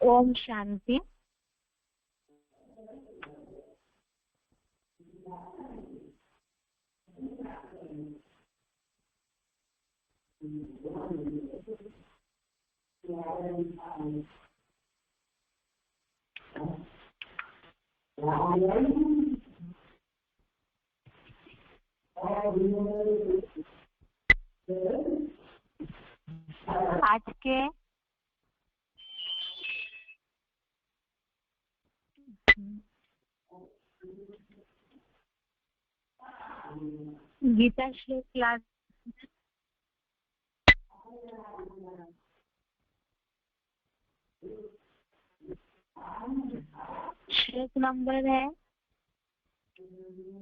ओम शांति। आज के गीता श्लोक क्लास श्लोक नंबर है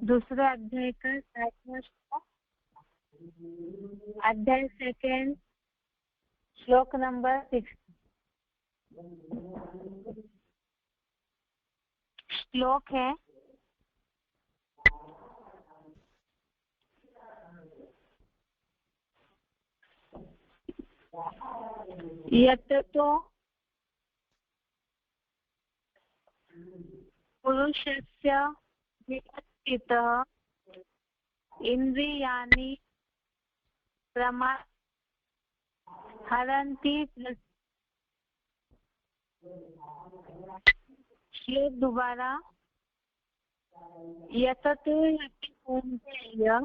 दूसरे अध्याय का 7वां अध्याय सेकेंड श्लोक नंबर 6। श्लोक है यतो पुरुषस्य विपस्थितः इंद्रियाणि हरन्ति। श्लोक दोबारा यततो कौन्तेय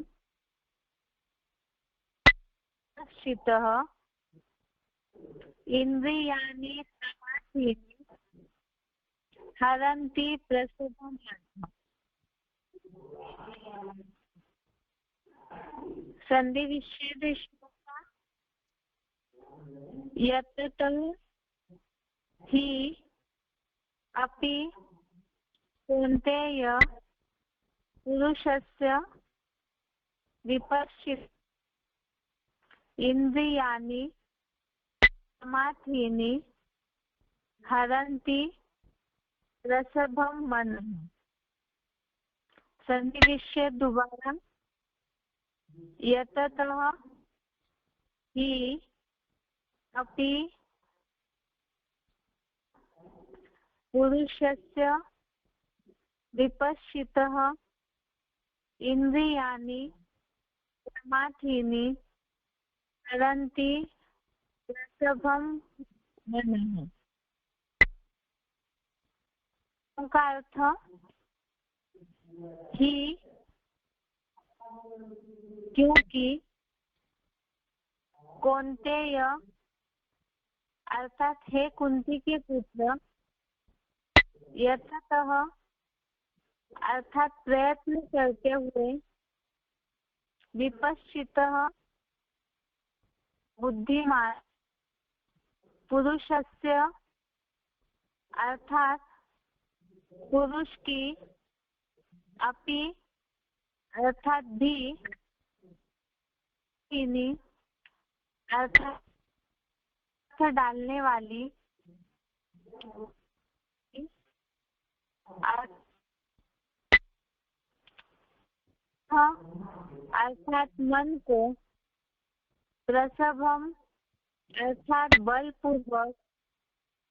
स्थितः इंद्रियाणि समाधीनि हरन्ति प्रसुतं संधि विच्छेद श्लोक यततो हि अपि कौन्तेय पुरुषस्य विपश्चित इंद्रियाणि समाधीनि हरन्ति रसभं मनः। संधि विच्छेद दोबारा यततः हि अपि पुरुषस्य विपश्चितः इंद्रियाणि समाधीनि हरन्ति रसभं मनः। का अर्थ ही क्योंकि कौन्तेय अर्थात हे कुंती के पुत्र यततः अर्थात प्रयत्न करते हुए विपश्चितः बुद्धिमान पुरुषस्य अर्थात पुरुष की अपि अर्थात भी अर्थात डालने वाली अर्थात मन को प्रसभम अर्थात बलपूर्वक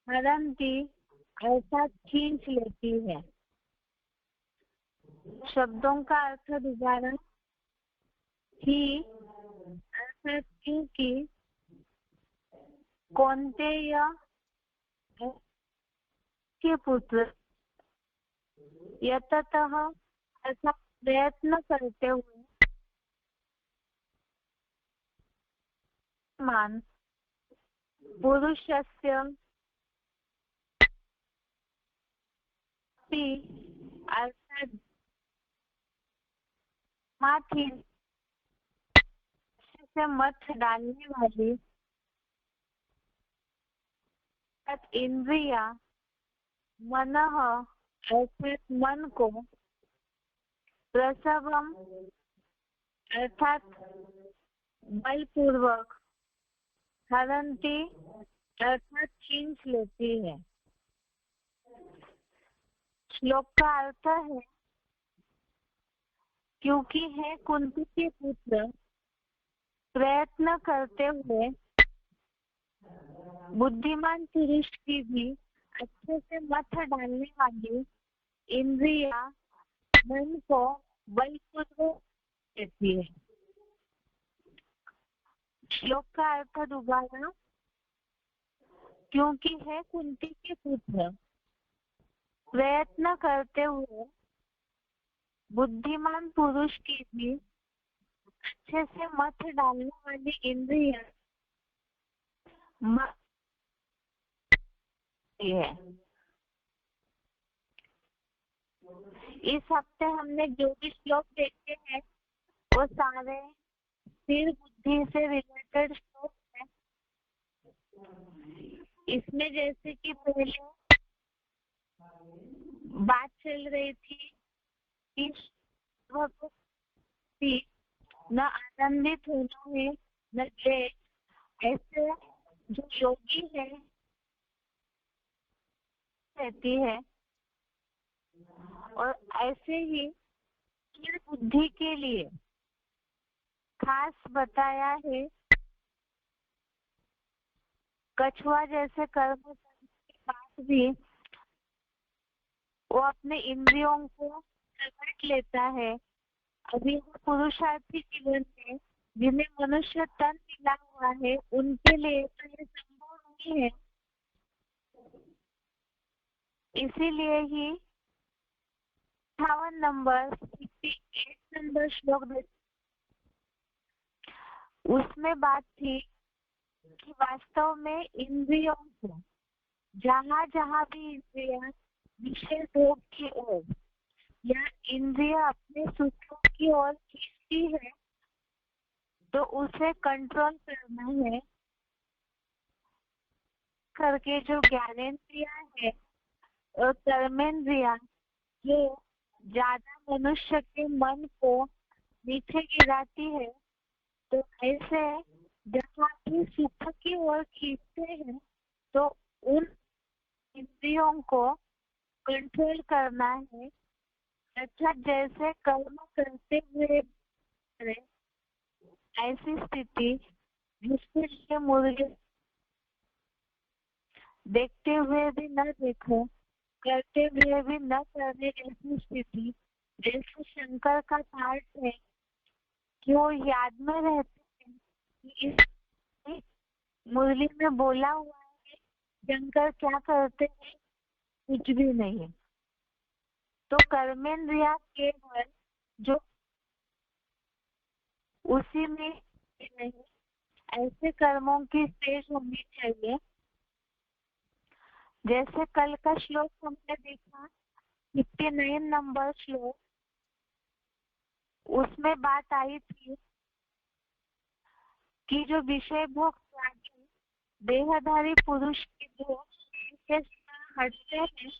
हरन्ति अर्थात खींच लेती है। शब्दों का अर्थ दोबारा ही अर्थात क्योंकि कौन्तेय के पुत्र यततः अर्थात प्रयत्न करते हुए मान पुरुषस्य अर्थात माथी से मत डालने वाली इंद्रिया मनः अर्थात मन को प्रसवम अर्थात बलपूर्वक हरन्ति अर्थात खींच लेती है। श्लोक का अर्थ है क्योंकि है कुंती के पुत्र प्रयत्न करते हुए बुद्धिमान पुरुष की भी अच्छे से मत डालने वाली इंद्रिया मन को बलपूर्वक देती है। श्लोक का अर्थ दोबारा। क्योंकि है कुंती के पुत्र, प्रयत्न करते हुए बुद्धिमान पुरुष की भी अच्छे से मत डालने वाली इंद्रिया मत है। इस हफ्ते हमने जो भी श्लोक देखे हैं वो सारे स्थिर बुद्धि से रिलेटेड श्लोक है। इसमें जैसे कि पहले बात चल रही थी कि न आनंदित होना है न द्वेष, ऐसे जो योगी है रहती है। और ऐसे ही स्थिर बुद्धि के लिए खास बताया है कछुआ जैसे कर्म करने के बाद भी वो अपने इंद्रियों को समेट लेता है। अभी पुरुषार्थी जीवन में जिन्हें मनुष्य तन मिला हुआ है उनके लिए तो ये संभव नहीं है। इसीलिए ही 58 नंबर 58 नंबर श्लोक उसमें बात थी कि वास्तव में इंद्रियों को जहाँ जहाँ भी इंद्रिया विषय भोग की ओर या इंद्रिया अपने सुखों की ओर खींचती है तो उसे कंट्रोल करना है करके जो ज्ञानेंद्रिया है और कर्मेंद्रिया जो ज्यादा मनुष्य के मन को नीचे गिराती है, तो ऐसे जहाँ भी सुख की ओर खींचते हैं तो उन इंद्रियों को कंट्रोल करना है। अच्छा, जैसे कर्म करते हुए ऐसी स्थिति जिसके लिए मुर्गे देखते हुए भी न देखो, करते हुए भी न करने जैसी स्थिति, जैसे शंकर का पाठ है कि वो याद में रहते हैं कि इस मुरली में बोला हुआ है शंकर क्या करते हैं, कुछ भी नहीं। तो कर्मेंद्रिया केवल जो उसी में नहीं, ऐसे कर्मों की स्टेज होनी चाहिए। जैसे कल का श्लोक हमने देखा 59 नंबर श्लोक, उसमें बात आई थी कि जो विषय भोग त्यागी देहधारी पुरुष के दोष हटते हैं।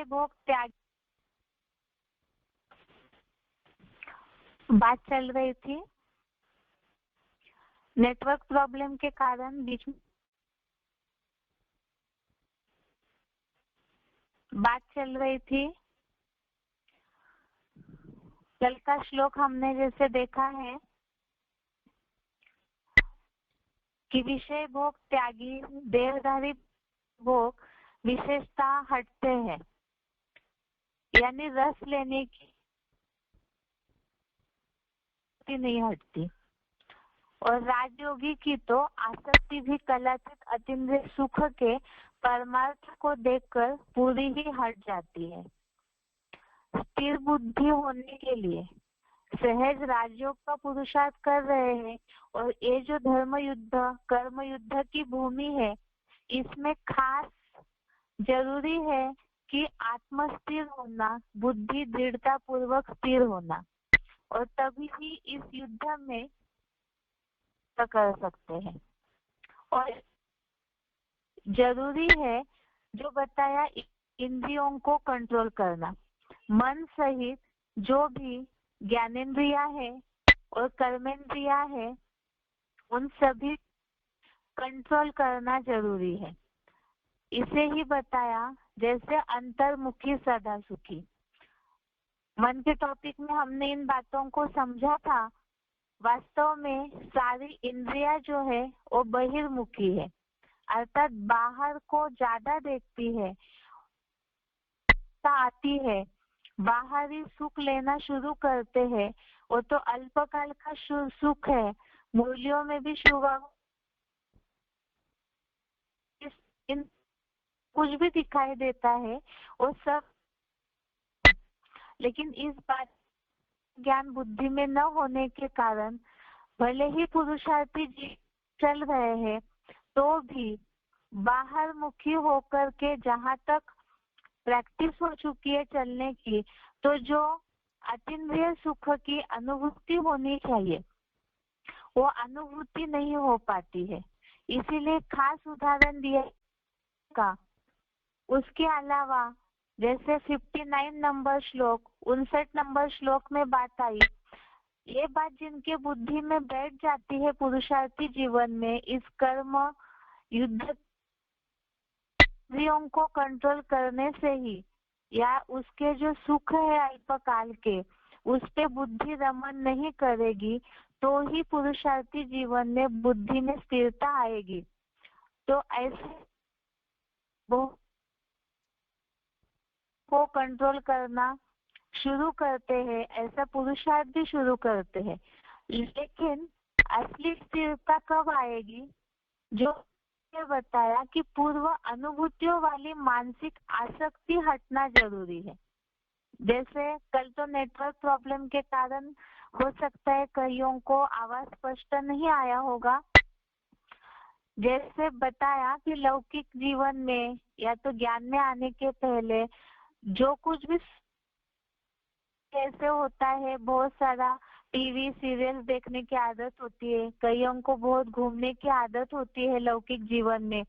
भोग त्याग बात चल रही थी, नेटवर्क प्रॉब्लम के कारण बीच में बात चल रही थी। कल का श्लोक हमने जैसे देखा है कि विषय भोग त्यागी देहधारी भोग विशेषता हटते हैं, यानी रस लेने की नहीं हटती। और राजयोगी की तो आसक्ति भी कलातीत अतीन्द्रिय सुख के परमार्थ को देखकर पूरी ही हट जाती है। स्थिर बुद्धि होने के लिए सहज राजयोग का पुरुषार्थ कर रहे हैं, और ये जो धर्म युद्ध कर्म युद्ध की भूमि है, इसमें खास जरूरी है कि आत्मस्थिर होना, बुद्धि दृढ़ता पूर्वक स्थिर होना, और तभी ही इस युद्ध में कर सकते हैं। और जरूरी है जो बताया इंद्रियों को कंट्रोल करना, मन सहित जो भी ज्ञानेंद्रिया है और कर्मेंद्रिया है उन सभी कंट्रोल करना जरूरी है। इसे ही बताया जैसे अंतर्मुखी सदा सुखी। मन के टॉपिक में हमने इन बातों को समझा था। वास्तव में सारी इंद्रिया जो है वो बहिर्मुखी है, अर्थात बाहर को ज्यादा देखती है, आती है, बाहरी सुख लेना शुरू करते हैं। वो तो अल्पकाल का सुख है, मूल्यों में भी शुभ इन कुछ भी दिखाई देता है वो सब, लेकिन इस बात ज्ञान बुद्धि में न होने के कारण भले ही पुरुषार्थी जी चल रहे हैं तो भी बाहर मुखी होकर के जहाँ तक प्रैक्टिस हो चुकी है चलने की, तो जो अतीन्द्रिय सुख की अनुभूति होनी चाहिए वो अनुभूति नहीं हो पाती है। इसीलिए खास उदाहरण दिया का। उसके अलावा जैसे 59 नंबर श्लोक 59 नंबर श्लोक में बात आई, ये बात जिनके बुद्धि में बैठ जाती है पुरुषार्थी जीवन में, इस कर्म युद्ध इंद्रियों को कंट्रोल करने से ही या उसके जो सुख है अल्पकाल के उस पे बुद्धि रमन नहीं करेगी तो ही पुरुषार्थी जीवन में बुद्धि में स्थिरता आएगी। तो ऐसे को कंट्रोल करना शुरू करते हैं, ऐसा पुरुषार्थ भी शुरू करते हैं। लेकिन असली स्थिरता कब आएगी? जो बताया कि पूर्व अनुभूतियों वाली मानसिक आसक्ति हटना जरूरी है। जैसे कल तो नेटवर्क प्रॉब्लम के कारण हो सकता है कईयों को आवाज स्पष्ट नहीं आया होगा। जैसे बताया कि लौकिक जीवन में या तो ज्ञान में आने के पहले जो कुछ भी कैसे होता है, बहुत सारा टीवी सीरियल देखने की आदत होती है, कईयों को बहुत घूमने की आदत होती है लौकिक जीवन में,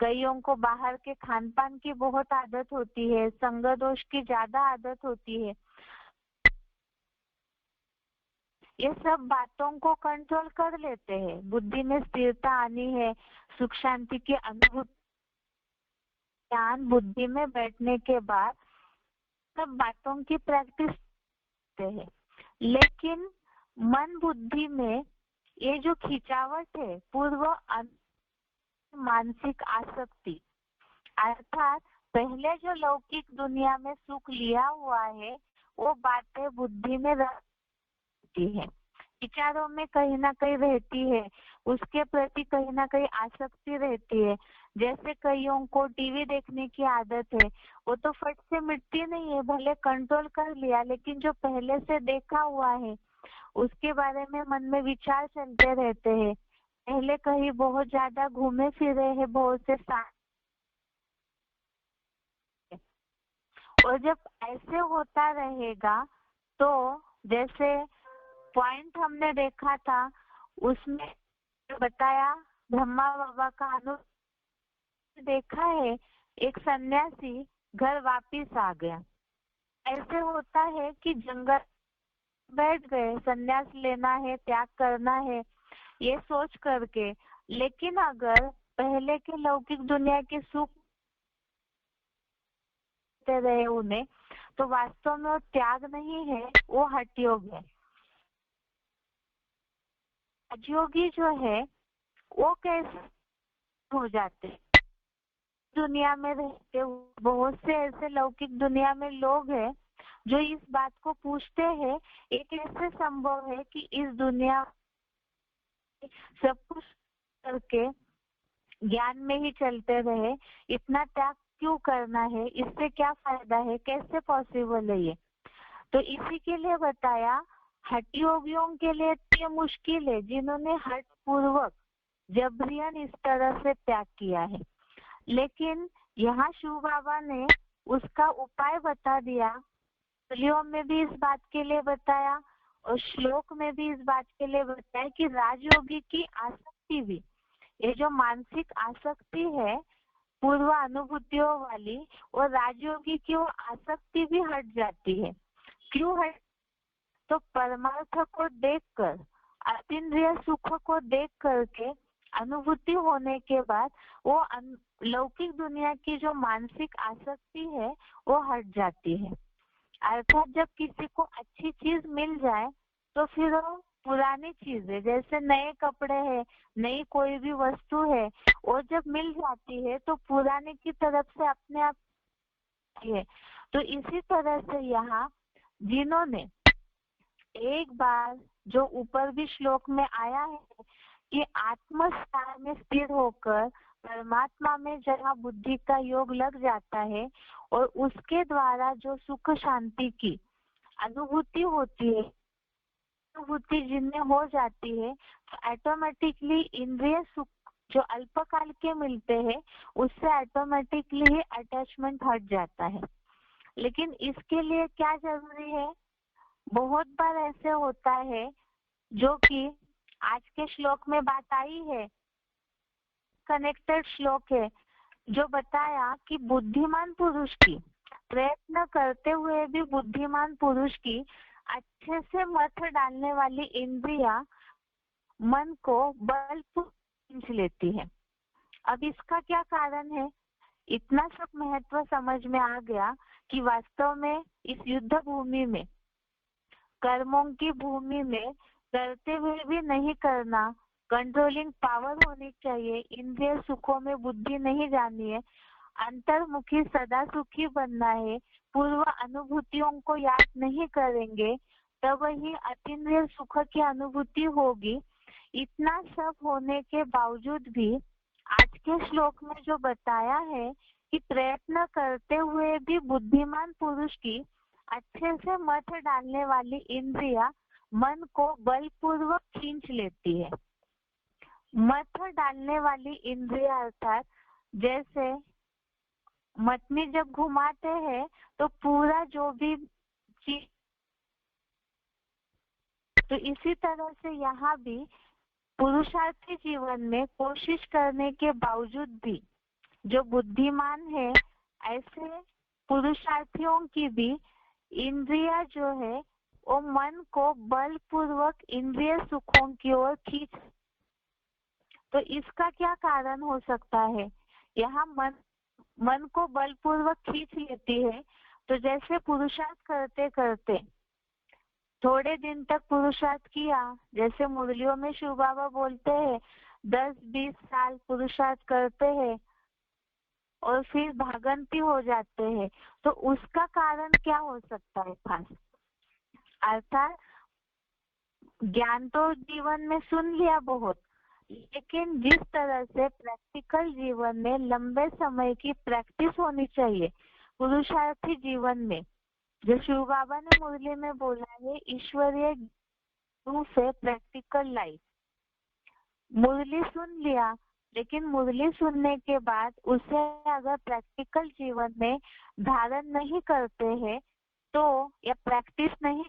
कईयों को बाहर के खान पान की बहुत आदत होती है, संग दोष की ज्यादा आदत होती है। ये सब बातों को कंट्रोल कर लेते हैं। बुद्धि में स्थिरता आनी है, सुख शांति की अनुभूति, ज्ञान बुद्धि में बैठने के बाद सब बातों की प्रैक्टिस करते हैं। लेकिन मन बुद्धि में ये जो खिंचावट है, पूर्व मानसिक आसक्ति, अर्थात पहले जो लौकिक दुनिया में सुख लिया हुआ है वो बातें बुद्धि में रहती है, विचारों में कहीं ना कहीं रहती है, उसके प्रति कहीं ना कहीं आसक्ति रहती है। जैसे कईयों को टीवी देखने की आदत है, वो तो फट से मिटती नहीं है, भले कंट्रोल कर लिया, लेकिन जो पहले से देखा हुआ है उसके बारे में मन में विचार चलते रहते हैं। पहले कहीं बहुत ज्यादा घूमे फिरे हैं बहुत से स्थान, और जब ऐसे होता रहेगा तो जैसे पॉइंट हमने देखा था उसमें बताया, ब्रह्मा बाबा का अनुभव देखा है। एक सन्यासी घर वापिस आ गया। ऐसे होता है कि जंगल बैठ गए, संन्यास लेना है, त्याग करना है, ये सोच करके, लेकिन अगर पहले के लौकिक दुनिया के सुख देते रहे उन्हें, तो वास्तव में वो त्याग नहीं है, वो हठयोग है। राजयोगी जो है वो कैसे हो जाते हैं? दुनिया में रहते हुए बहुत से ऐसे लौकिक दुनिया में लोग हैं जो इस बात को पूछते हैं, ये कैसे संभव है कि इस दुनिया में सब कुछ करके ज्ञान में ही चलते रहे, इतना त्याग क्यों करना है, इससे क्या फायदा है, कैसे पॉसिबल है ये? तो इसी के लिए बताया, हठ योगियों के लिए ये मुश्किल है जिन्होंने हठ पूर्वक जबरियन इस तरह से त्याग किया है। लेकिन यहाँ शिव बाबा ने उसका उपाय बता दिया, मूल्यों में भी इस बात के लिए बताया और श्लोक में भी इस बात के लिए बताया कि राजयोगी की आसक्ति भी, ये जो मानसिक आसक्ति है पूर्व अनुभूतियों वाली, और राजयोगी की वो आसक्ति भी हट जाती है। क्यों हट? तो परमार्थ को देखकर, अतीन्द्रिय सुख को देख करके अनुभूति होने के बाद वो लौकिक दुनिया की जो मानसिक आसक्ति है वो हट जाती है। अर्थात जब किसी को अच्छी चीज मिल जाए तो फिर वो पुरानी चीज है, जैसे नए कपड़े है, नई कोई भी वस्तु है, और जब मिल जाती है तो पुराने की तरफ से अपने आप है। तो इसी तरह से यहाँ जिन्होंने एक बार, जो ऊपर भी श्लोक में आया है कि आत्मस्थान में स्थिर होकर परमात्मा में जहाँ बुद्धि का योग लग जाता है और उसके द्वारा जो सुख शांति की अनुभूति होती है, अनुभूति जिनमें हो जाती है, तो ऑटोमेटिकली इंद्रिय सुख जो अल्पकाल के मिलते हैं उससे ऑटोमेटिकली अटैचमेंट हट जाता है। लेकिन इसके लिए क्या जरूरी है? बहुत बार ऐसे होता है, जो कि आज के श्लोक में बात आई है, कनेक्टेड श्लोक है, जो बताया कि बुद्धिमान पुरुष की, प्रयत्न करते हुए भी बुद्धिमान पुरुष की अच्छे से मत डालने वाली इंद्रिया मन को बलपूर्वक खींच लेती है। अब इसका क्या कारण है? इतना सब महत्व समझ में आ गया कि वास्तव में इस युद्ध भूमि में, कर्मों की भूमि में करते हुए भी नहीं करना, कंट्रोलिंग पावर होनी चाहिए, इंद्रिय सुखों में बुद्धि नहीं जानी है, अंतर्मुखी सदा सुखी बनना है, पूर्व अनुभूतियों को याद नहीं करेंगे, तब ही अतीन्द्रिय सुख की अनुभूति होगी। इतना सब होने के बावजूद भी आज के श्लोक में जो बताया है कि प्रयत्न करते हुए भी बुद्धिमान पुरुष की अच्छे से मत डालने वाली इंद्रिया मन को बलपूर्वक खींच लेती है। मत डालने वाली इंद्रिया अर्थात जैसे मथनी जब घुमाते हैं तो पूरा जो भी चीज, तो इसी तरह से यहाँ भी पुरुषार्थी जीवन में कोशिश करने के बावजूद भी जो बुद्धिमान है, ऐसे पुरुषार्थियों की भी इंद्रिया जो है वो मन को बलपूर्वक इंद्रिय सुखों की ओर खींच। तो इसका क्या कारण हो सकता है? यहाँ मन को बलपूर्वक खींच लेती है, तो जैसे पुरुषार्थ करते करते थोड़े दिन तक पुरुषार्थ किया, जैसे मुरलियों में शिव बाबा बोलते हैं 10-20 साल पुरुषार्थ करते हैं और फिर भागंती हो जाते हैं, तो उसका कारण क्या हो सकता है खास? अर्थात ज्ञान तो जीवन में सुन लिया बहुत, लेकिन जिस तरह से प्रैक्टिकल जीवन में लंबे समय की प्रैक्टिस होनी चाहिए पुरुषार्थी जीवन में, जो शिव बाबा ने मुरली में बोला है, ईश्वरीय रूप से प्रैक्टिकल लाइफ। मुरली सुन लिया, लेकिन मुरली सुनने के बाद उसे अगर प्रैक्टिकल जीवन में धारण नहीं करते हैं, तो या प्रैक्टिस नहीं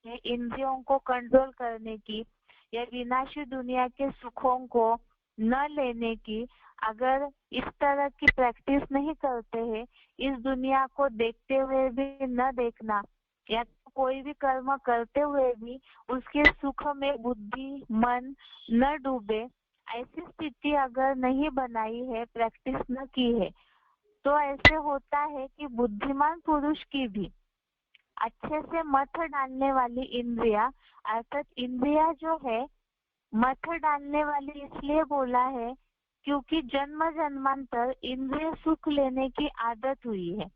है इंद्रियों को कंट्रोल करने की या विनाशी दुनिया के सुखों को न लेने की, अगर इस तरह की प्रैक्टिस नहीं करते हैं, इस दुनिया को देखते हुए भी न देखना या तो कोई भी कर्म करते हुए भी उसके सुख में बुद्धि मन न डूबे, ऐसी स्थिति अगर नहीं बनाई है, प्रैक्टिस न की है, तो ऐसे होता है कि बुद्धिमान पुरुष की भी अच्छे से मत डालने वाली इंद्रिया, अर्थात इंद्रिया जो है मत डालने वाली इसलिए बोला है क्योंकि जन्म जन्मांतर इंद्रिय सुख लेने की आदत हुई है,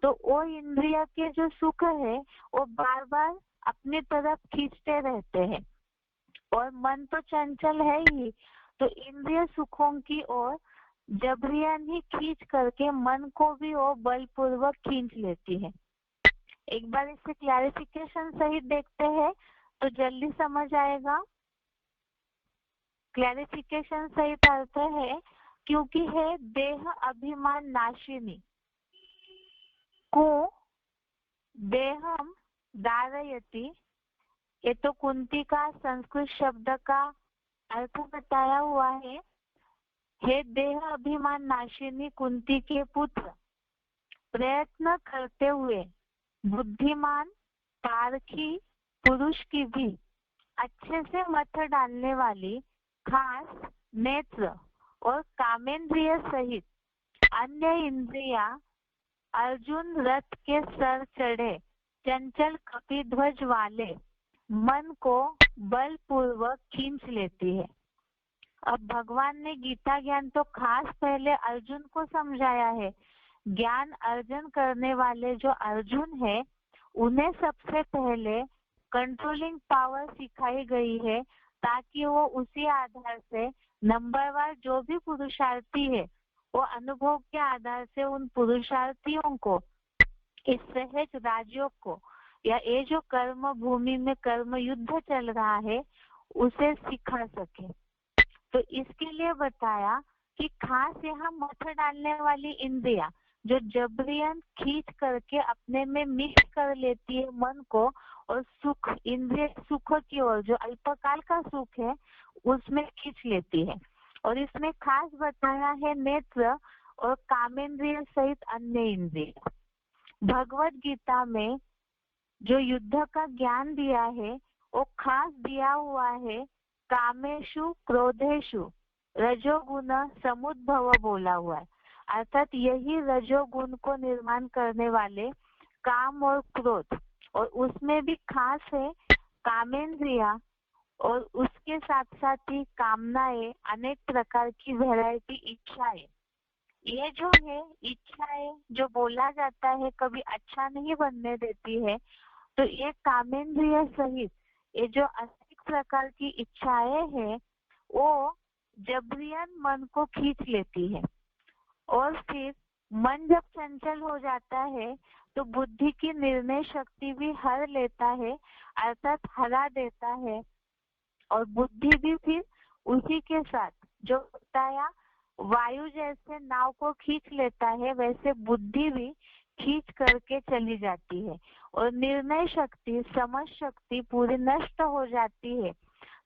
तो वो इंद्रिय के जो सुख है वो बार बार अपनी तरफ खींचते रहते हैं और मन तो चंचल है ही, तो इंद्रिय सुखों की ओर जबरियन ही खींच करके मन को भी वो बलपूर्वक खींच लेती है। एक बार इसे क्लैरिफिकेशन सहित देखते हैं तो जल्दी समझ आएगा। क्लैरिफिकेशन सहित अर्थ है क्योंकि है देह अभिमान नाशिनी को देहम धारयति, ये तो कुंती का संस्कृत शब्द का अर्थ बताया हुआ है। हे देह अभिमान नाशिनी कुंती के पुत्र, प्रयत्न करते हुए बुद्धिमान पारखी पुरुष की भी अच्छे से मत डालने वाली खास नेत्र और कामेंद्रिय सहित अन्य इंद्रिया अर्जुन रथ के सर चढ़े चंचल कपिध्वज वाले मन को बलपूर्वक खींच लेती है। अब भगवान ने गीता ज्ञान तो खास पहले अर्जुन को समझाया है। ज्ञान अर्जन करने वाले जो अर्जुन है उन्हें सबसे पहले कंट्रोलिंग पावर सिखाई गई है ताकि वो उसी आधार से नंबरवार जो भी पुरुषार्थी है वो अनुभव के आधार से उन पुरुषार्थियों को इस सहज राजयोग को या ये जो कर्म भूमि में कर्म युद्ध चल रहा है उसे सिखा सके। तो इसके लिए बताया कि खास यहाँ मत डालने वाली इंद्रिया जो जबरियन खींच करके अपने में मिक्स कर लेती है मन को और सुख इंद्रिय सुख की ओर जो अल्पकाल का सुख है उसमें खींच लेती है। और इसमें खास बताया है नेत्र और कामेंद्रिय सहित अन्य इंद्रिय। भगवत गीता में जो युद्ध का ज्ञान दिया है वो खास दिया हुआ है कामेशु क्रोधेशु रजोगुण समुद्भव बोला हुआ है, अर्थात यही रजोगुण को निर्माण करने वाले काम और क्रोध, और उसमें भी खास है कामेंद्रिया और उसके साथ साथ ही कामनाएं, अनेक प्रकार की वैरायटी इच्छाएं। ये जो है इच्छाएं जो बोला जाता है कभी अच्छा नहीं बनने देती है, तो ये कामेंद्रिय सहित ये जो अनेक प्रकार की इच्छाएं हैं वो जबरियन मन को खींच लेती है। और फिर मन जब चंचल हो जाता है तो बुद्धि की निर्णय शक्ति भी हर लेता है, अर्थात हरा देता है, और बुद्धि भी फिर उसी के साथ जो बताया वायु जैसे नाव को खींच लेता है वैसे बुद्धि भी खींच करके चली जाती है और निर्णय शक्ति समझ शक्ति पूरी नष्ट हो जाती है।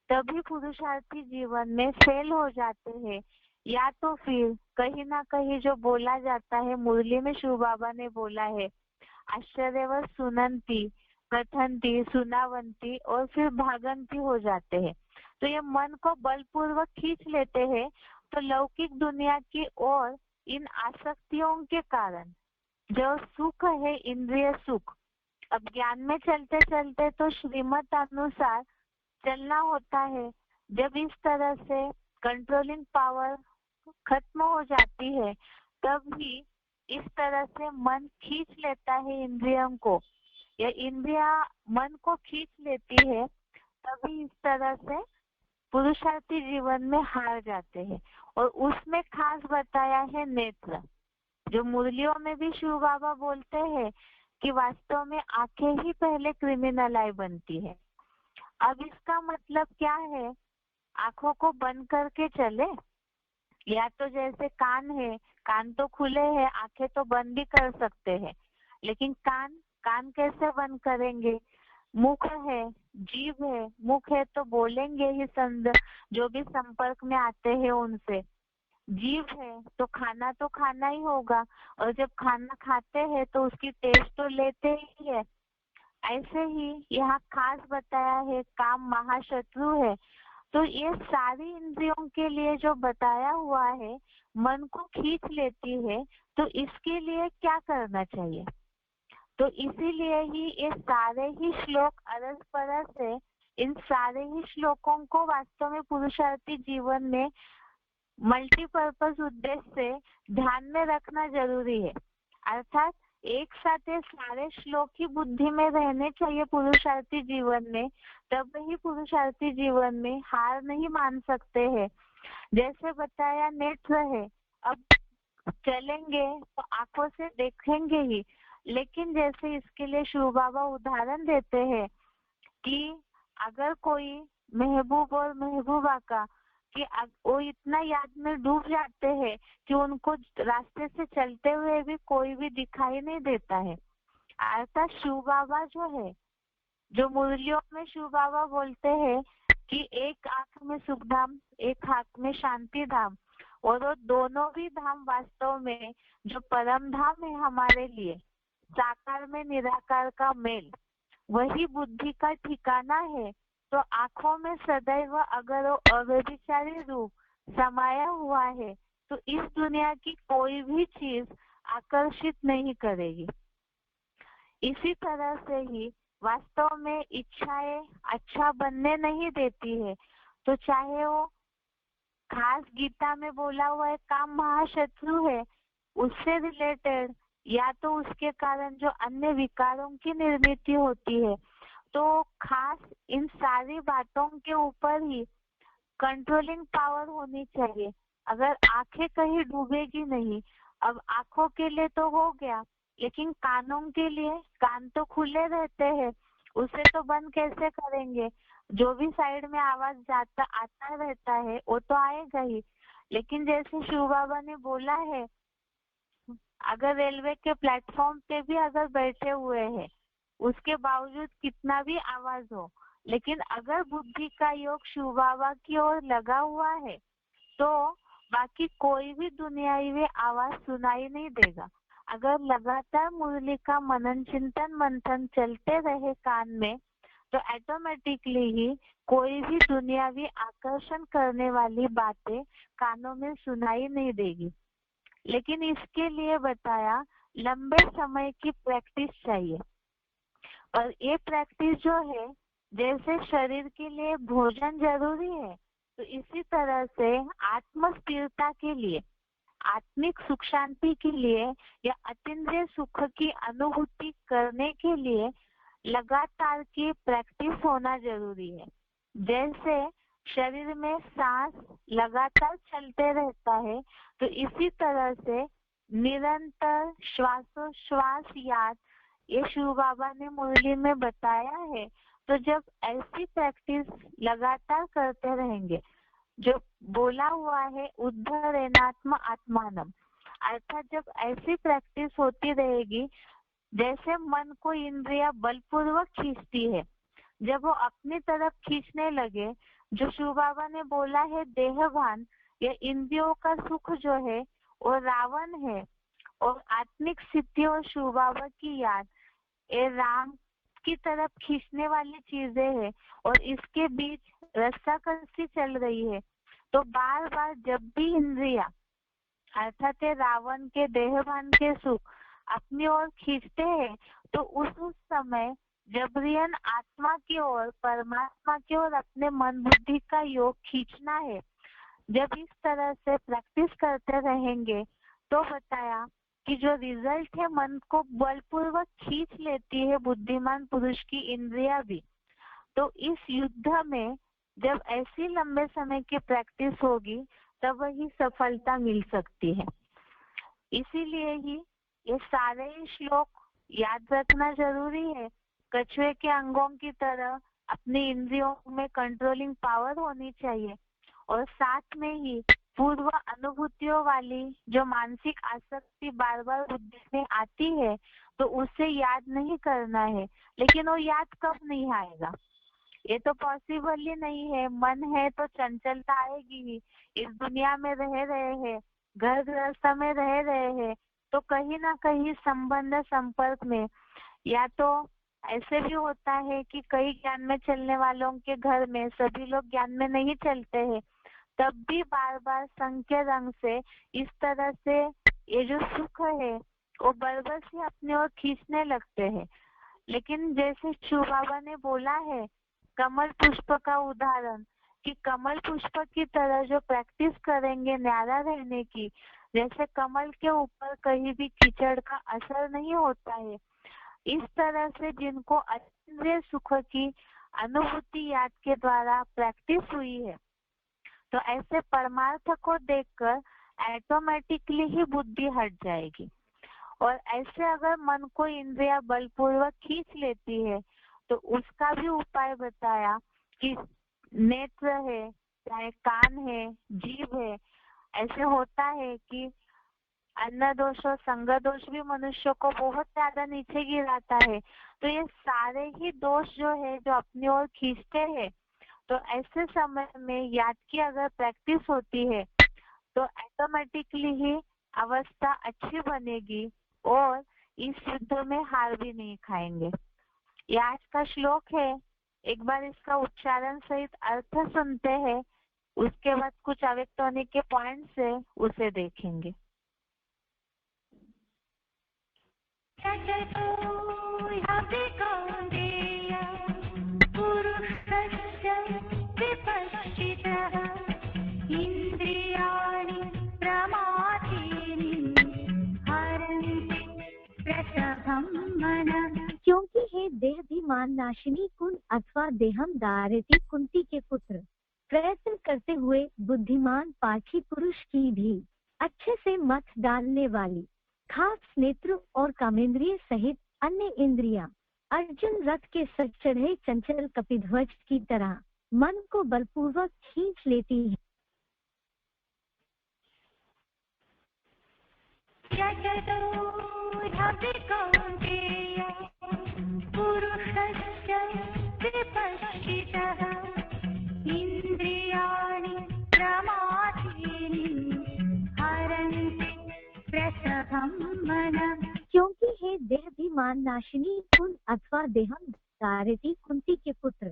तभी पुरुषार्थी जीवन में फेल हो जाते हैं, या तो फिर कहीं ना कहीं जो बोला जाता है मुरली में शिव बाबा ने बोला है आश्चर्यवत सुनंती कथंती सुनावंती और फिर भागंती हो जाते हैं। तो ये मन को बलपूर्वक खींच लेते हैं, तो लौकिक दुनिया की ओर इन आसक्तियों के कारण जो सुख है इंद्रिय सुख, अब ज्ञान में चलते चलते तो श्रीमत अनुसार चलना होता है। जब इस तरह से कंट्रोलिंग पावर खत्म हो जाती है तब ही इस तरह से मन खींच लेता है इंद्रियों को, या इंद्रिया मन को खींच लेती है, तभी इस तरह से पुरुषार्थी जीवन में हार जाते हैं। और उसमें खास बताया है नेत्र, जो मुरलियों में भी शिव बाबा बोलते हैं कि वास्तव में आंखें ही पहले क्रिमिनल आई बनती है। अब इसका मतलब क्या है, आंखों को बंद करके चले, या तो जैसे कान है, कान तो खुले हैं, आंखें तो बंद भी कर सकते हैं, लेकिन कान कान कैसे बंद करेंगे? मुख है, जीभ है, मुख है तो बोलेंगे ही, संद जो भी संपर्क में आते हैं उनसे। जीभ है तो खाना ही होगा, और जब खाना खाते हैं तो उसकी टेस्ट तो लेते ही है। ऐसे ही यहाँ खास बताया है काम महाशत्रु है। तो ये सारी इंद्रियों के लिए जो बताया हुआ है मन को खींच लेती है, तो इसके लिए क्या करना चाहिए? तो इसीलिए ही ये सारे ही श्लोक अरस परस है। इन सारे ही श्लोकों को वास्तव में पुरुषार्थी जीवन में मल्टीपर्पज उद्देश्य से ध्यान में रखना जरूरी है। अर्थात एक साथ ये सारे श्लोक ही बुद्धि में रहने चाहिए पुरुषार्थी जीवन में, तब ही पुरुषार्थी जीवन में हार नहीं मान सकते हैं। जैसे बताया नेत्र है, अब चलेंगे तो आंखों से देखेंगे ही, लेकिन जैसे इसके लिए शिव बाबा उदाहरण देते हैं कि अगर कोई महबूब और महबूबा का कि वो इतना याद में डूब जाते हैं कि उनको रास्ते से चलते हुए भी कोई भी दिखाई नहीं देता है। अर्थात शिव बाबा जो है, जो मुरलियों में शिव बाबा बोलते हैं कि एक आंख में सुख धाम, एक आंख में शांति धाम, और वो दोनों भी धाम वास्तव में जो परम धाम है हमारे लिए, साकार में निराकार का मेल, वही बुद्धि का ठिकाना है। तो आंखों में सदैव अगर वो अव्यभिचारी रूप समाया हुआ है तो इस दुनिया की कोई भी चीज आकर्षित नहीं करेगी। इसी तरह से ही वास्तव में इच्छाएं अच्छा बनने नहीं देती है। तो चाहे वो खास गीता में बोला हुआ है काम महाशत्रु है, उससे रिलेटेड, या तो उसके कारण जो अन्य विकारों की निर्मित होती है, तो खास इन सारी बातों के ऊपर ही कंट्रोलिंग पावर होनी चाहिए। अगर आंखें कहीं डूबेगी नहीं, अब आंखों के लिए तो हो गया, लेकिन कानों के लिए कान तो खुले रहते हैं, उसे तो बंद कैसे करेंगे? जो भी साइड में आवाज जाता आता रहता है वो तो आएगा ही। लेकिन जैसे शिव बाबा ने बोला है, अगर रेलवे के प्लेटफॉर्म पे भी अगर बैठे हुए हैं, उसके बावजूद कितना भी आवाज हो, लेकिन अगर बुद्धि का योग शिव बाबा की ओर लगा हुआ है तो बाकी कोई भी दुनियावी आवाज सुनाई नहीं देगा। अगर लगातार मुरली का मनन चिंतन मंथन चलते रहे कान में, तो ऑटोमेटिकली ही कोई भी दुनियावी आकर्षण करने वाली बातें कानों में सुनाई नहीं देगी। लेकिन इसके लिए बताया लंबे समय की प्रैक्टिस चाहिए। और ये प्रैक्टिस जो है, जैसे शरीर के लिए भोजन जरूरी है, तो इसी तरह से आत्म स्थिरता के लिए, आत्मिक सुख शांति के लिए या अतीन्द्रिय सुख की अनुभूति करने के लिए लगातार की प्रैक्टिस होना जरूरी है। जैसे शरीर में सांस लगातार चलते रहता है, तो इसी तरह से निरंतर श्वासोश्वास याद, ये शिव बाबा ने मुरली में बताया है। तो जब ऐसी प्रैक्टिस लगातार करते रहेंगे, जो बोला हुआ है उद्धरेणात्म आत्मानम, अर्थात जब ऐसी प्रैक्टिस होती रहेगी, जैसे मन को इंद्रिया बलपूर्वक खींचती है, जब वो अपनी तरफ खींचने लगे, जो शिव बाबा ने बोला है देहभान या इंद्रियों का सुख जो है वो रावण है, और आत्मिक स्थिति और शिव बाबा की याद ये राम की तरफ खींचने वाली चीजें है, और इसके बीच रस्साकसी चल रही है। तो बार बार जब भी इंद्रिया अर्थात रावण के देहभान के सुख अपनी ओर खींचते हैं, तो उस समय जबरियन आत्मा की ओर, परमात्मा की ओर अपने मन बुद्धि का योग खींचना है। जब इस तरह से प्रैक्टिस करते रहेंगे तो बताया कि जो रिजल्ट है मन को बलपूर्वक खींच लेती है बुद्धिमान पुरुष की इंद्रिया भी। तो इस युद्ध में जब ऐसी लंबे समय की प्रैक्टिस होगी तब ही सफलता मिल सकती है। इसीलिए ही ये सारे ही श्लोक याद रखना जरूरी है। कछुए के अंगों की तरह अपनी इंद्रियों में कंट्रोलिंग पावर होनी चाहिए, और साथ में ही पूर्व अनुभूतियों वाली जो मानसिक आसक्ति बार बार बुद्धि में आती है, तो उसे याद नहीं करना है। लेकिन वो याद कब नहीं आएगा? ये तो पॉसिबल ही नहीं है। मन है तो चंचलता आएगी ही। इस दुनिया में रह रहे हैं, घर गृहस्थ में रह रहे हैं, तो कहीं ना कहीं संबंध संपर्क में, या तो ऐसे भी होता है कि कई ज्ञान में चलने वालों के घर में सभी लोग ज्ञान में नहीं चलते हैं, तब भी बार बार संख्य रंग से इस तरह से ये जो सुख है वो बरबस ही अपनी ओर खींचने लगते हैं। लेकिन जैसे शिव बाबा ने बोला है कमल पुष्प का उदाहरण, कि कमल पुष्प की तरह जो प्रैक्टिस करेंगे न्यारा रहने की, जैसे कमल के ऊपर कहीं भी कीचड़ का असर नहीं होता है, इस तरह से जिनको अतीन्द्रिय सुख की अनुभूति याद के द्वारा प्रैक्टिस हुई है, तो ऐसे परमार्थ को देखकर ऑटोमेटिकली ही बुद्धि हट जाएगी। और ऐसे अगर मन को इंद्रिया बलपूर्वक खींच लेती है तो उसका भी उपाय बताया कि नेत्र है, चाहे कान है, जीभ है, ऐसे होता है कि अन्न दोष और संग दोष भी मनुष्य को बहुत ज्यादा नीचे गिराता है। तो ये सारे ही दोष जो है जो अपनी ओर खींचते हैं, तो ऐसे समय में याद की अगर प्रैक्टिस होती है तो ऑटोमेटिकली ही अवस्था अच्छी बनेगी और इस युद्ध में हार भी नहीं खाएंगे। ये आज का श्लोक है, एक बार इसका उच्चारण सहित अर्थ सुनते हैं, उसके बाद कुछ अव्यक्त होने के पॉइंट्स है उसे देखेंगे। क्योंकि हे देहाभिमान नाशिनी कुन अथवा देहम दारिति कुंती के पुत्र, प्रयत्न करते हुए बुद्धिमान पाठी पुरुष की भी अच्छे से मत डालने वाली, खास नेत्र और कामेंद्रिय सहित अन्य इंद्रियां अर्जुन रथ के सर चढ़े चंचल कपिध्वज की तरह मन को बलपूर्वक खींच लेती है। क्योंकि हे देहाभिमान नाशिनी कुन अथवा देहम दारिति कुंती के पुत्र,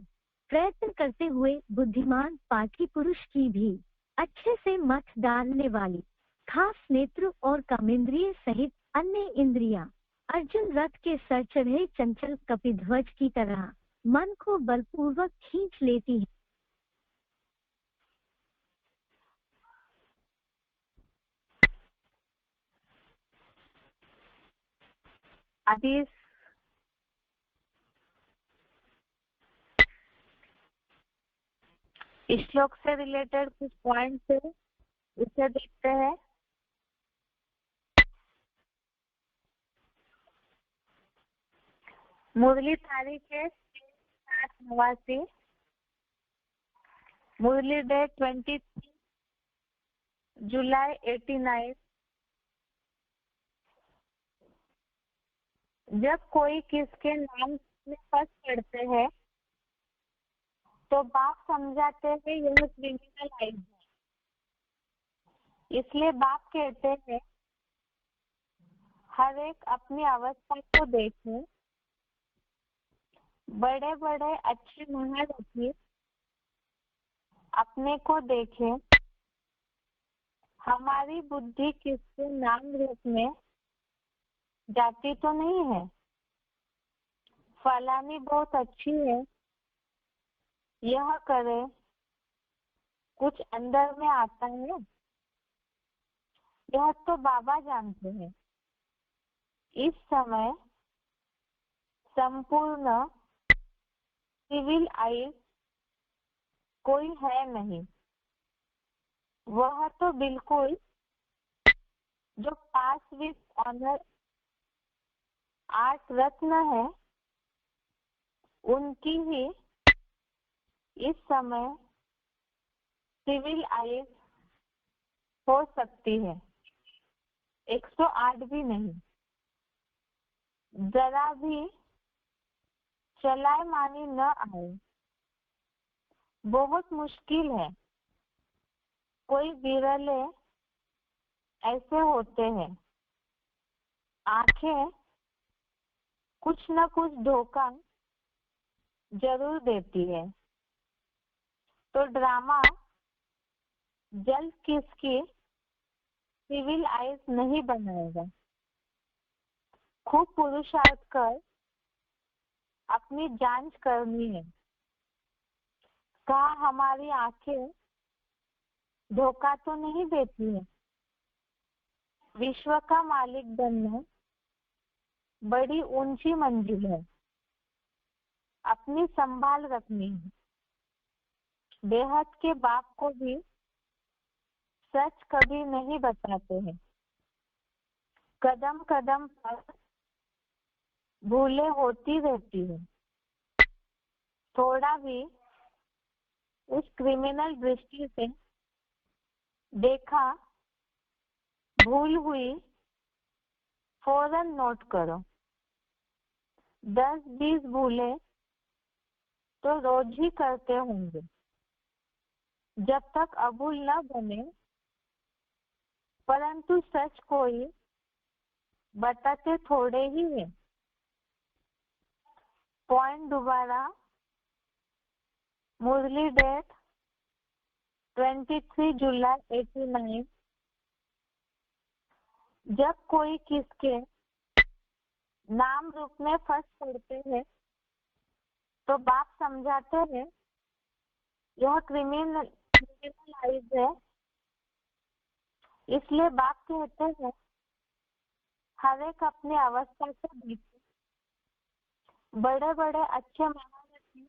प्रयत्न करते हुए बुद्धिमान पाठी पुरुष की भी अच्छे से मत डालने वाली, खास नेत्र और कामेंद्रिय सहित अन्य इंद्रियां अर्जुन रथ के सर चढ़े चंचल कपिध्वज की तरह मन को बलपूर्वक खींच लेती है। अभी इस श्लोक से रिलेटेड कुछ पॉइंट्स है उसे देखते हैं। मुरली तारीख है 7/89, मुरली डेट 23 जुलाई 89। जब कोई किसके नाम में फंस पड़ते हैं तो बाप समझाते हैं यह क्रिमिनलाइज है, इसलिए बाप कहते हैं हर एक अपनी अवस्था को देखे, बड़े बड़े अच्छे महारथी अपने को देखे, हमारी बुद्धि किसके नाम रूप में जाती तो नहीं है, फलानी बहुत अच्छी है, यह करे, कुछ अंदर में आता है, यह तो बाबा जानते हैं। इस समय संपूर्ण सिविल आइज कोई है नहीं, वह तो बिल्कुल जो पास विद ऑनर 8 रत्न है उनकी ही इस समय सिविल आइज हो सकती है, 108 भी नहीं। जरा भी चलायमानी न आए बहुत मुश्किल है। कोई विरले ऐसे होते हैं। आंखें कुछ न कुछ धोखा जरूर देती है। तो ड्रामा जल्द किसकी सिविल आइज नहीं बनाएगा। खूब पुरुषार्थ कर अपनी जांच करनी है। कहा हमारी आंखें धोखा तो नहीं देती है। विश्व का मालिक बनना बड़ी ऊंची मंजिल है। अपनी संभाल रखनी है। बेहद के बाप को भी सच कभी नहीं बताते हैं। कदम कदम पर भूलें होती रहती है। थोड़ा भी उस क्रिमिनल दृष्टि से देखा भूल हुई फौरन नोट करो। 10-20 भूलें तो रोज ही करते होंगे। जब तक अभूल न बने, परंतु सच कोई बताते थोड़े ही है। पॉइंट दोबारा। मुरली डेट 23 जुलाई 89। जब कोई किसके नाम रूप में फंस पड़ते हैं तो बाप समझाते हैं यह क्रिमिनलाइज है। इसलिए बाप कहते हैं हर एक अपनी अवस्था से देखे। बड़े बड़े अच्छे महारथी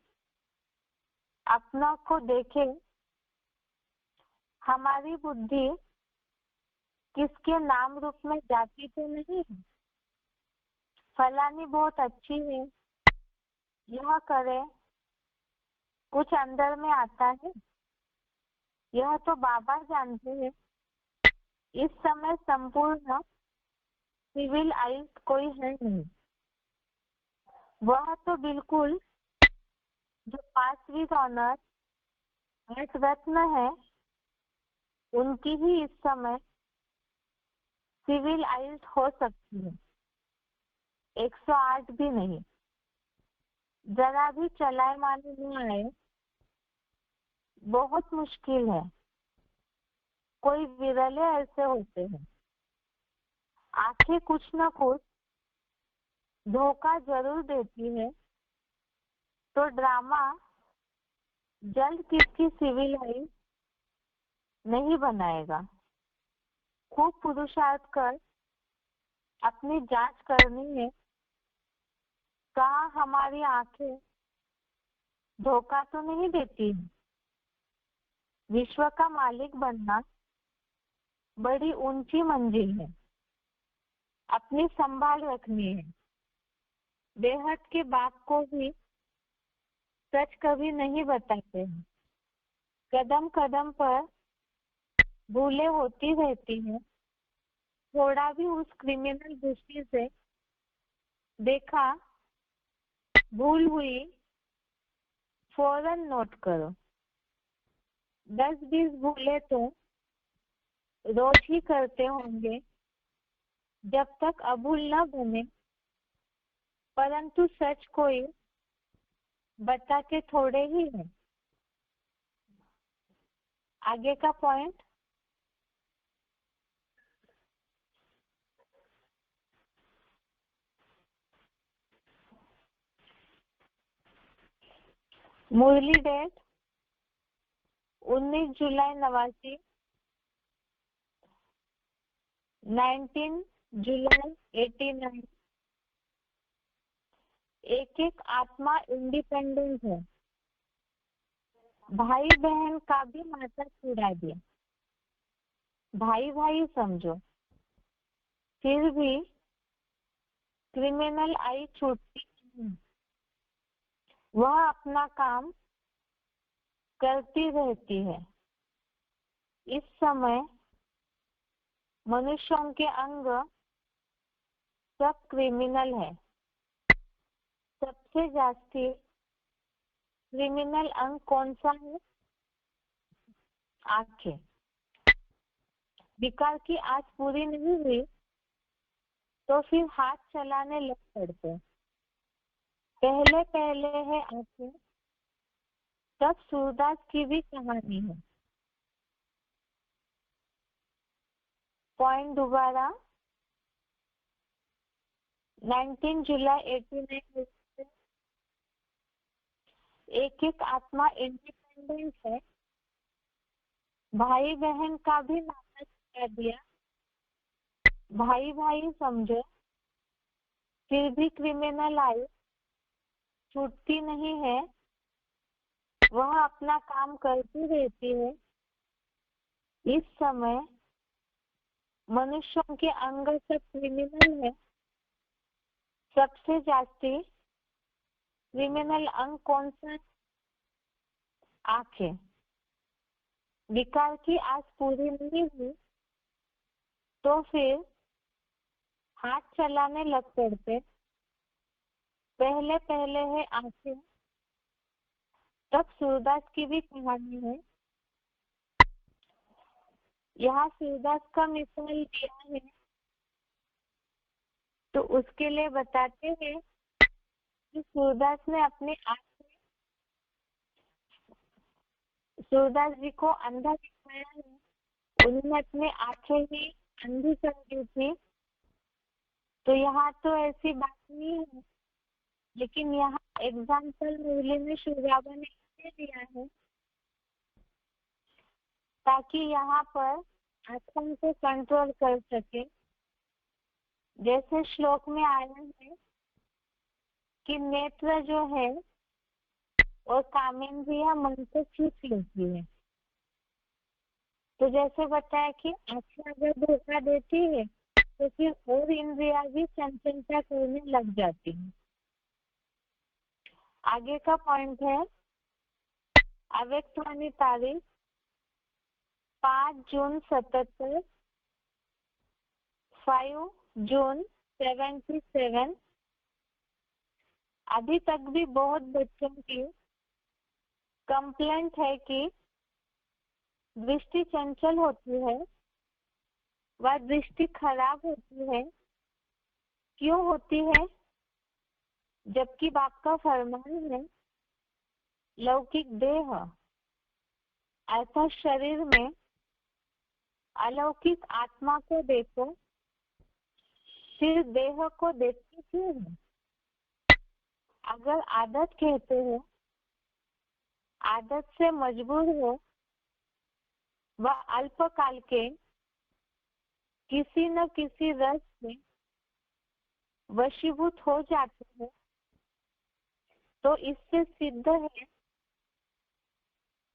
अपनों को देखे। हमारी बुद्धि किसके नाम रूप में जाती तो नहीं है। फलानी बहुत अच्छी है, यह करे, कुछ अंदर में आता है। यह तो बाबा जानते हैं। इस समय संपूर्ण सिविल आइज कोई है नहीं। वह तो बिल्कुल जो 5 विद ऑनर 8 रत्न है, उनकी ही इस समय सिविल आइज हो सकती है। 108 भी नहीं। जरा भी चलाए माने नहीं आए, बहुत मुश्किल है। कोई विरले ऐसे होते हैं। आंखें कुछ न कुछ धोखा जरूर देती है। तो ड्रामा जल्द किसकी सिविल आइज नहीं बनाएगा। खूब पुरुषार्थ कर अपनी जांच करनी है। कहा हमारी आंखें धोखा तो नहीं देती है। विश्व का मालिक बनना बड़ी ऊंची मंजिल है। अपनी संभाल रखनी है। बेहद के बाप को भी सच कभी नहीं बताते हैं। कदम कदम पर भूलें होती रहती हैं। थोड़ा भी उस क्रिमिनल दृष्टि से देखा भूल हुई फौरन नोट करो। 10-20 भूलें तो रोज ही करते होंगे। जब तक अभूल न बने, परंतु सच कोई बताते थोड़े ही है। आगे का पॉइंट। मुरली डेट 19 जुलाई 89। 19 जुलाई 89। एक एक आत्मा इंडिपेंडेंट है। भाई बहन का भी माता छुड़ा दिया। भाई भाई समझो। फिर भी क्रिमिनल आई छूटती नहीं। वह अपना काम करती रहती है। इस समय मनुष्यों के अंग सब क्रिमिनल है। सबसे जास्ती क्रिमिनल अंग कौन सा है? आंखें। विकार की आस पूरी नहीं हुई तो फिर हाथ चलाने लग पड़ते। पहले पहले है आंखें, तब सूरदास की भी कहानी है। पॉइंट दोबारा, 19 जुलाई 89 एक एक आत्मा इंडिपेंडेंट है। भाई बहन का भी नाटक कर दिया, भाई भाई समझो, फिर भी क्रिमिनल आई छूटती नहीं है, वह अपना काम करती रहती है। इस समय मनुष्यों के अंग सब क्रिमिनल है। सबसे जास्ती क्रिमिनल अंग कौन सा? आंखें। विकार की आस पूरी नहीं हुई तो फिर हाथ चलाने लग पड़ते। पहले पहले है आंखें, तब सूरदास की भी कहानी है। यहाँ सूरदास का मिसाल दिया है तो उसके लिए बताते हैं कि सूरदास ने अपनी आंखें, सूरदास जी को अंधा दिखाया है, उन्होंने अपनी आंखें ही अंधी कर दी थी। तो यहाँ तो ऐसी बात नहीं है, लेकिन यहाँ एग्जाम्पल मुरली में शिव बाबा ने इसलिए दिया है ताकि यहाँ पर आंखों को कंट्रोल कर सके। जैसे श्लोक में आया है कि नेत्र जो है और कामेंद्रिया मन को खींच लेती है। तो जैसे बताया कि आंखें अगर धोखा देती है तो फिर और इंद्रिया भी चंचलता करने लग जाती है। आगे का पॉइंट है अव्यक्तवाणी तारीख 5 जून 77, 5 जून 77। अभी तक भी बहुत बच्चों की कंप्लेंट है कि दृष्टि चंचल होती है, वह दृष्टि खराब होती है। क्यों होती है? जबकि बाप का फरमान है लौकिक देह अर्थात शरीर में अलौकिक आत्मा को देखो, फिर देह को देखते क्यों है? अगर आदत कहते हो, आदत से मजबूर हो, वह अल्पकाल के किसी न किसी रस में वशीभूत हो जाते हैं, तो इससे सिद्ध है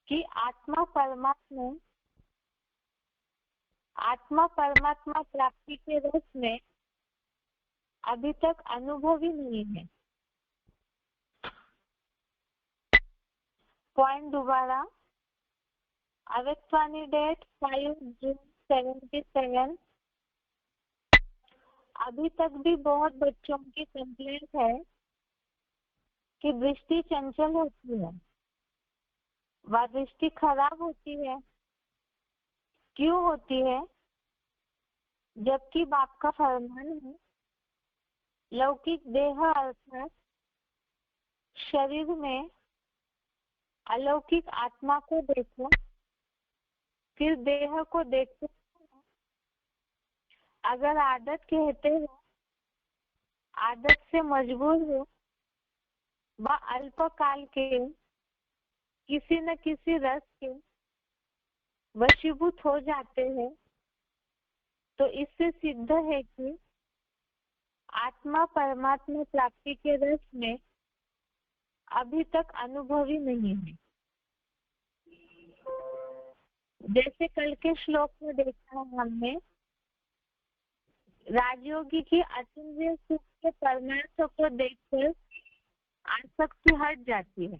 कि आत्मा परमात्मा प्राप्ति के रस में अभी तक अनुभवी नहीं है। पॉइंट दोबारा, अव्यक्तवाणी डेट 5 जून 77। अभी तक भी बहुत बच्चों की कंप्लेंट है कि दृष्टि चंचल होती है, वह दृष्टि खराब होती है। क्यों होती है? जबकि बाप का फरमान है लौकिक देह अर्थात शरीर में अलौकिक आत्मा को देखो, फिर देह को देखो। अगर आदत कहते हो, आदत से मजबूर हो, वह अल्पकाल के किसी न किसी रस के वशीभूत हो जाते हैं, तो इससे सिद्ध है कि आत्मा परमात्मा प्राप्ति के रस में अभी तक अनुभवी नहीं है। जैसे कल के श्लोक में देखा हमने, राजयोगी की अतीन्द्रिय सुख के परमार्थ को देखकर आसक्ति हट जाती है।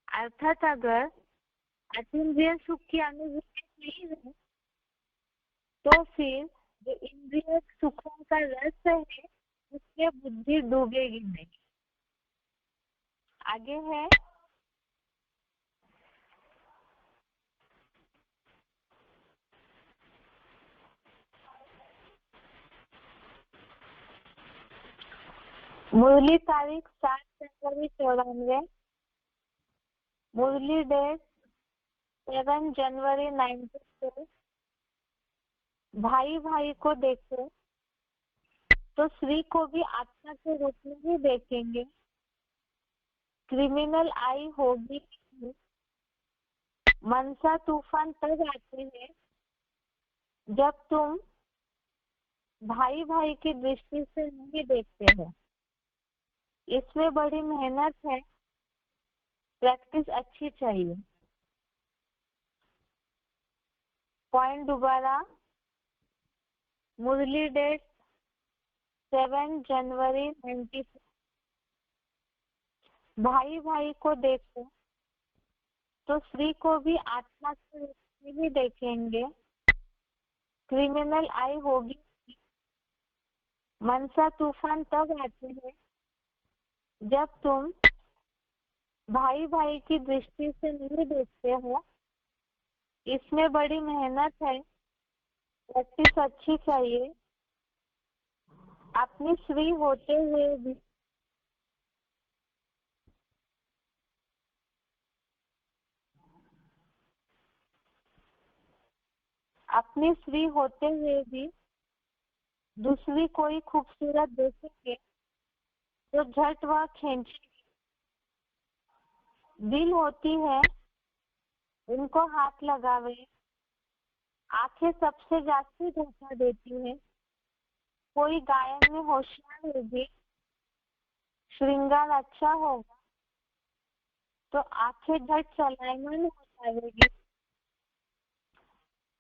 अर्थात अगर अतीन्द्रिय सुख की अनुभूति नहीं है तो फिर जो इंद्रिय सुखों का रस है उसमें बुद्धि डूबेगी नहीं। आगे है मुरली तारीख 7 जनवरी 94, मुरली डेट 7 जनवरी 94। भाई भाई को देखे तो स्त्री को भी आत्मा के रूप में ही देखेंगे। क्रिमिनल आई होगी। मनसा तूफान तब आते हैं जब तुम भाई भाई की दृष्टि से नहीं देखते हो। इसमें बड़ी मेहनत है, प्रैक्टिस अच्छी चाहिए। पॉइंट दोबारा, मुरली डेट 7 जनवरी 94। भाई भाई को देखो तो स्त्री को भी आत्मा के रूप में ही देखेंगे। क्रिमिनल आई होगी। मनसा तूफान तब आते हैं जब तुम भाई भाई की दृष्टि से नहीं देखते हो। इसमें बड़ी मेहनत है, प्रैक्टिस अच्छी चाहिए। अपनी स्त्री होते हुए भी दूसरी कोई खूबसूरत देखेंगे तो झट वह खींचेगी। दिल होती है उनको हाथ लगावे। आंखें सबसे ज्यादा धोखा देती है। कोई गायन में होशियार होगी, श्रृंगार अच्छा होगा तो आंखें झट चलायमान हो जाएगी।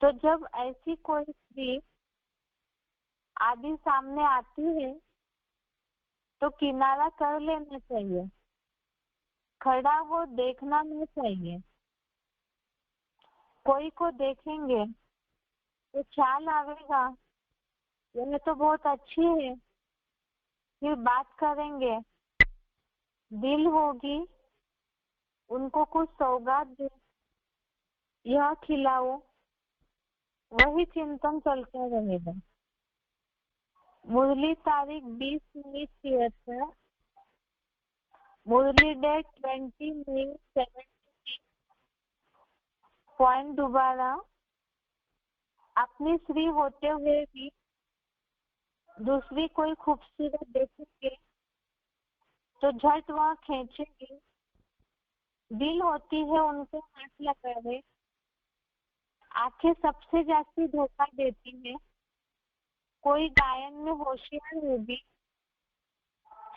तो जब ऐसी कोई स्त्री आदि सामने आती है तो किनारा कर लेना चाहिए। खड़ा हो देखना नहीं चाहिए। कोई को देखेंगे तो ख्याल आवेगा यह तो बहुत अच्छी है। फिर बात करेंगे, दिल होगी उनको कुछ सौगात दो, यह खिलाओ, वही चिंतन चलता रहेगा। मुरली तारीख 20/9/73, मुरली डेट 20/9/73। पॉइंट दोबारा, अपनी स्त्री होते हुए भी दूसरी कोई खूबसूरत देखेंगे तो झट वह खींचेंगे। दिल होती है उनको हाथ लगावे। आंखें सबसे ज्यादा धोखा देती है। कोई गायन में होशियार होगी,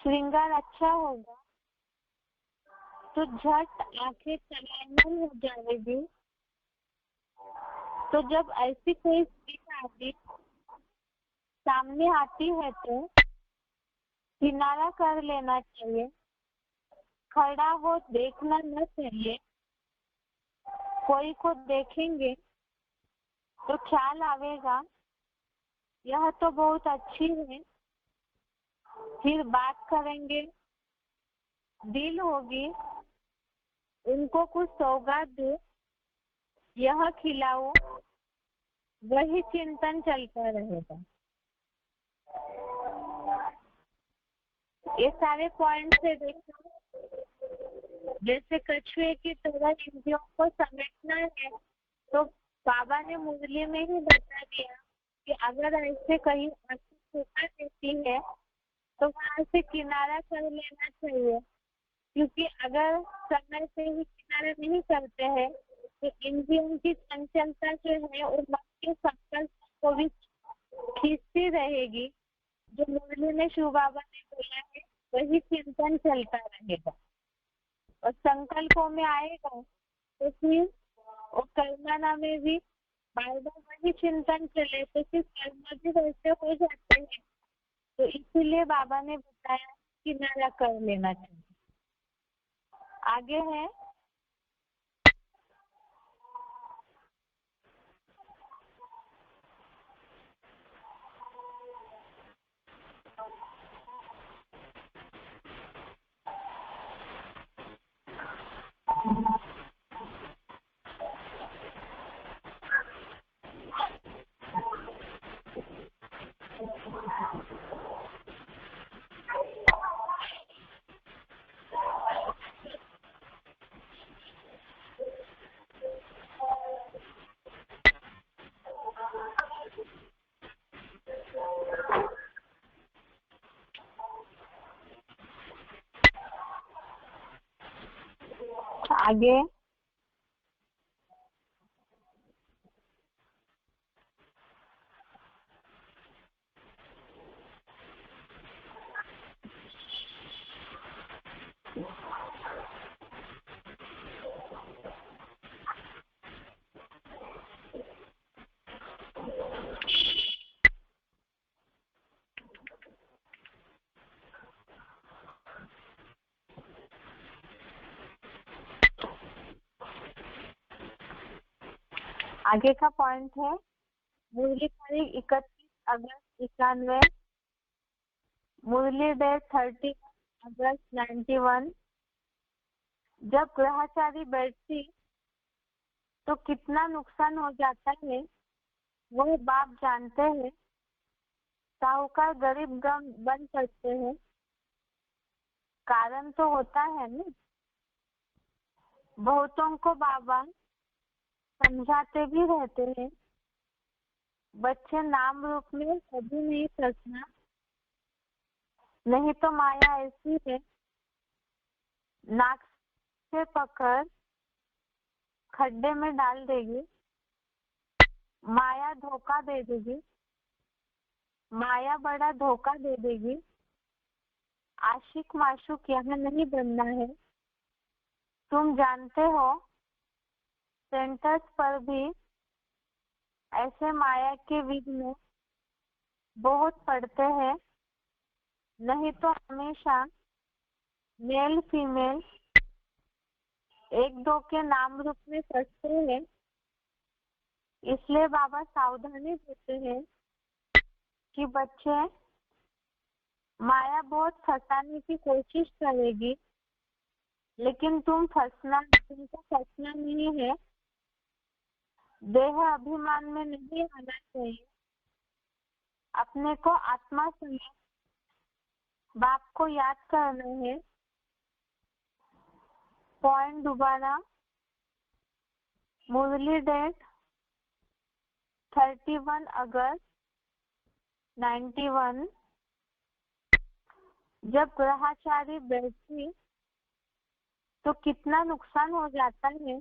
श्रृंगार अच्छा होगा तो झट आंखें चलायमान हो जाएगी। तो जब ऐसी कोई स्त्री आदि सामने आती है तो किनारा कर लेना चाहिए। खड़ा हो देखना न चाहिए। कोई को देखेंगे तो ख्याल आवेगा यह तो बहुत अच्छी है। फिर बात करेंगे, दिल होगी उनको कुछ सौगात दो, यह खिलाओ, वही चिंतन चलता रहेगा। ये सारे पॉइंट से देखो, जैसे कछुए की तरह इंद्रियों को समेटना है तो बाबा ने मुरली में ही बता दिया कि अगर ऐसे कहीं धोखा देती है तो वहां से किनारा कर लेना चाहिए। क्योंकि अगर समय से ही किनारा नहीं करते हैं तो इंद्रियों की चंचलता जो है वो मन के संकल्प को भी खींचती रहेगी। जो मुरली में शिव बाबा ने बोला है वही चिंतन चलता रहेगा और संकल्पों में आएगा तो फिर और कर्मना में भी बार बार वही चिंतन चले तो फिर कर्म भी वैसे हो जाते हैं। तो इसीलिए बाबा ने बताया किनारा कर लेना चाहिए। आगे है आगे आगे का पॉइंट है मुरली तारीख 31 अगस्त 91, मुरली डेट 30 अगस्त 91। जब ग्रहचारी बैठती तो कितना नुकसान हो जाता है वह बाप जानते हैं। साहूकार गरीब गम बन सकते हैं, कारण तो होता है ना। बहुतों को बाबा समझाते भी रहते हैं, बच्चे नाम रूप में कभी नहीं फंसना, नहीं तो माया ऐसी है नाक से पकड़ खड्डे में डाल देगी। माया धोखा दे देगी, माया बड़ा धोखा दे देगी। आशिक माशूक यहाँ नहीं बनना है। तुम जानते हो सेंटर्स पर भी ऐसे माया के विघ्न बहुत पड़ते हैं, नहीं तो हमेशा मेल फीमेल एक दो के नाम रूप में फंसते हैं। इसलिए बाबा सावधानी देते हैं कि बच्चे माया बहुत फंसाने की कोशिश करेगी, लेकिन तुमको फंसना नहीं है। देह अभिमान में नहीं आना चाहिए। अपने को आत्मा समझ बाप को याद करना है। पॉइंट दोबारा, मुरली डेट 31 अगस्त 91। जब ग्रहचारी बैठती तो कितना नुकसान हो जाता है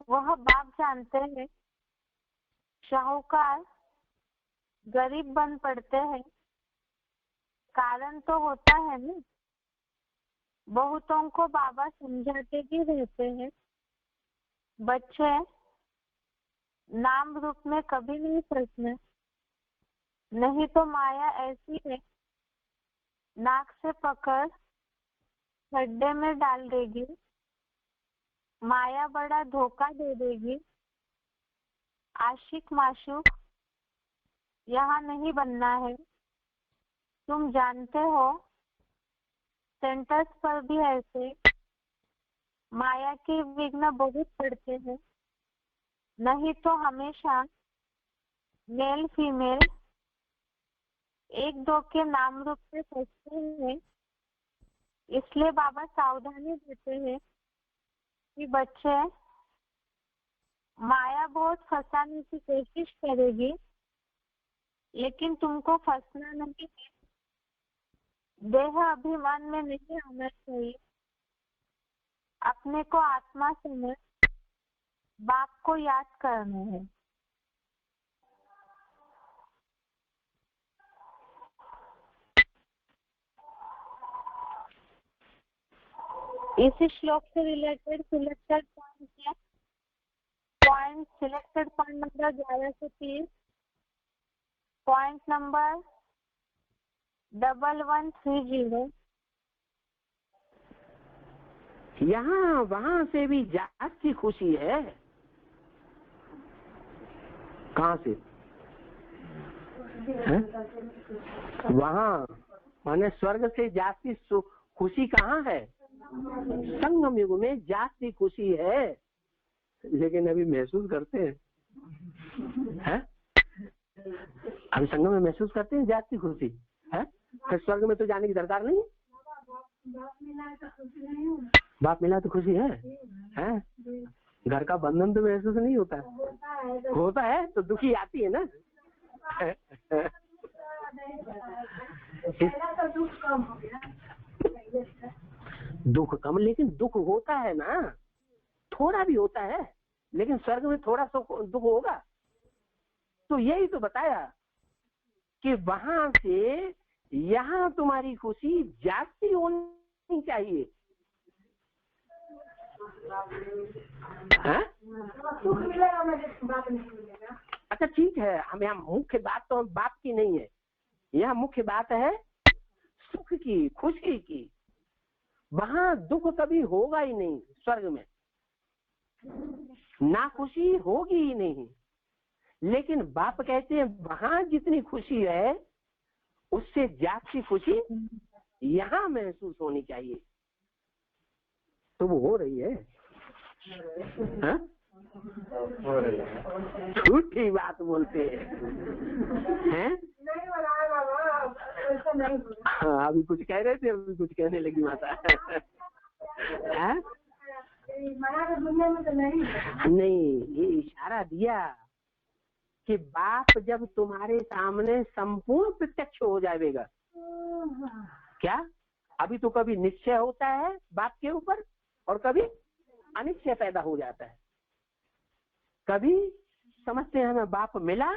वह बाप जानते हैं। साहूकार गरीब बन पड़ते हैं, कारण तो होता है ना। बहुतों को बाबा समझाते भी रहते हैं, बच्चे नाम रूप में कभी नहीं फंसना, नहीं तो माया ऐसी है नाक से पकड़ खड्डे में डाल देगी। माया बड़ा धोखा दे देगी। आशिक माशूक यहाँ नहीं बनना है। तुम जानते हो सेंटर्स पर भी ऐसे माया के विघ्न बहुत पड़ते हैं, नहीं तो हमेशा मेल फीमेल एक दो के नाम रूप में फंसते हैं। इसलिए बाबा सावधानी देते हैं कि बच्चे माया बहुत फंसाने की कोशिश करेगी, लेकिन तुमको फंसना नहीं है। देह अभिमान में नहीं आना चाहिए। अपने को आत्मा समझ बाप को याद करना है। इसी श्लोक से रिलेटेड सिलेक्टेड पॉइंट है। पॉइंट सिलेक्टेड पॉइंट नंबर 11 से 30, पॉइंट नंबर 1130। यहाँ वहाँ से भी जास्ती खुशी है। कहाँ से? वहाँ माने स्वर्ग से जास्ती खुशी कहाँ है? संगम युग में जास्ती खुशी है, लेकिन अभी महसूस करते हैं? अभी संगम में महसूस करते हैं जास्ती खुशी है। फिर स्वर्ग में तो जाने की दरकार नहीं। बाप मिला तो खुशी है? घर का बंधन तो महसूस नहीं होता है। होता है तो दुखी आती है ना। दुख कम, लेकिन दुख होता है ना, थोड़ा भी होता है, लेकिन स्वर्ग में थोड़ा सा दुख होगा। तो यही तो बताया कि वहां से यहाँ तुम्हारी खुशी जाती होनी चाहिए। अच्छा ठीक है, हम यहाँ मुख्य बात तो बाप की नहीं है, यहाँ मुख्य बात है सुख की, खुशी की। वहां दुख कभी होगा ही नहीं, स्वर्ग में ना खुशी होगी ही नहीं। लेकिन बाप कहते हैं वहां जितनी खुशी है उससे ज्यादा खुशी यहाँ महसूस होनी चाहिए। तो वो हो रही है, हाँ? हो रही है, झूठी बात बोलते हैं? हाँ, अभी कुछ कह रहे थे, अभी कुछ कहने लगी माता। नहीं, ये इशारा दिया कि बाप जब तुम्हारे सामने संपूर्ण प्रत्यक्ष हो जाएगा। क्या अभी तो कभी निश्चय होता है बाप के ऊपर और कभी अनिश्चय पैदा हो जाता है। कभी समझते हैं हमें बाप मिला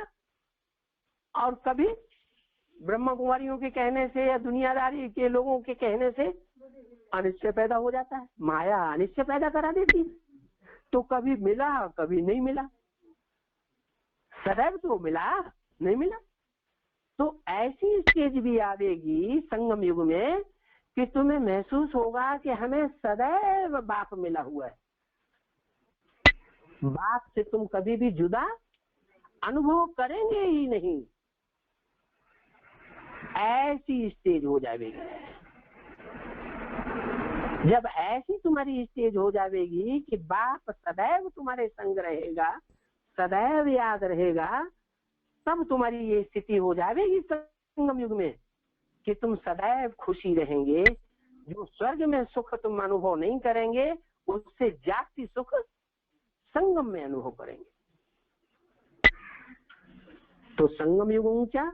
और कभी ब्रह्मा कुमारियों के कहने से या दुनियादारी के लोगों के कहने से अनिश्चय पैदा हो जाता है। माया अनिश्चय पैदा करा देती है। तो कभी मिला कभी नहीं मिला, सदैव तो मिला नहीं मिला। तो ऐसी स्टेज भी आवेगी संगम युग में कि तुम्हें महसूस होगा कि हमें सदैव बाप मिला हुआ है। बाप से तुम कभी भी जुदा अनुभव करेंगे ही नहीं। ऐसी स्टेज हो जाएगी। जब ऐसी तुम्हारी स्टेज हो जाएगी कि बाप सदैव तुम्हारे संग रहेगा, सदैव याद रहेगा, तब तुम्हारी ये स्थिति हो जाएगी संगम युग में कि तुम सदैव खुशी रहेंगे। जो स्वर्ग में सुख तुम अनुभव नहीं करेंगे उससे जाति सुख संगम में अनुभव करेंगे। तो संगम युग ऊंचा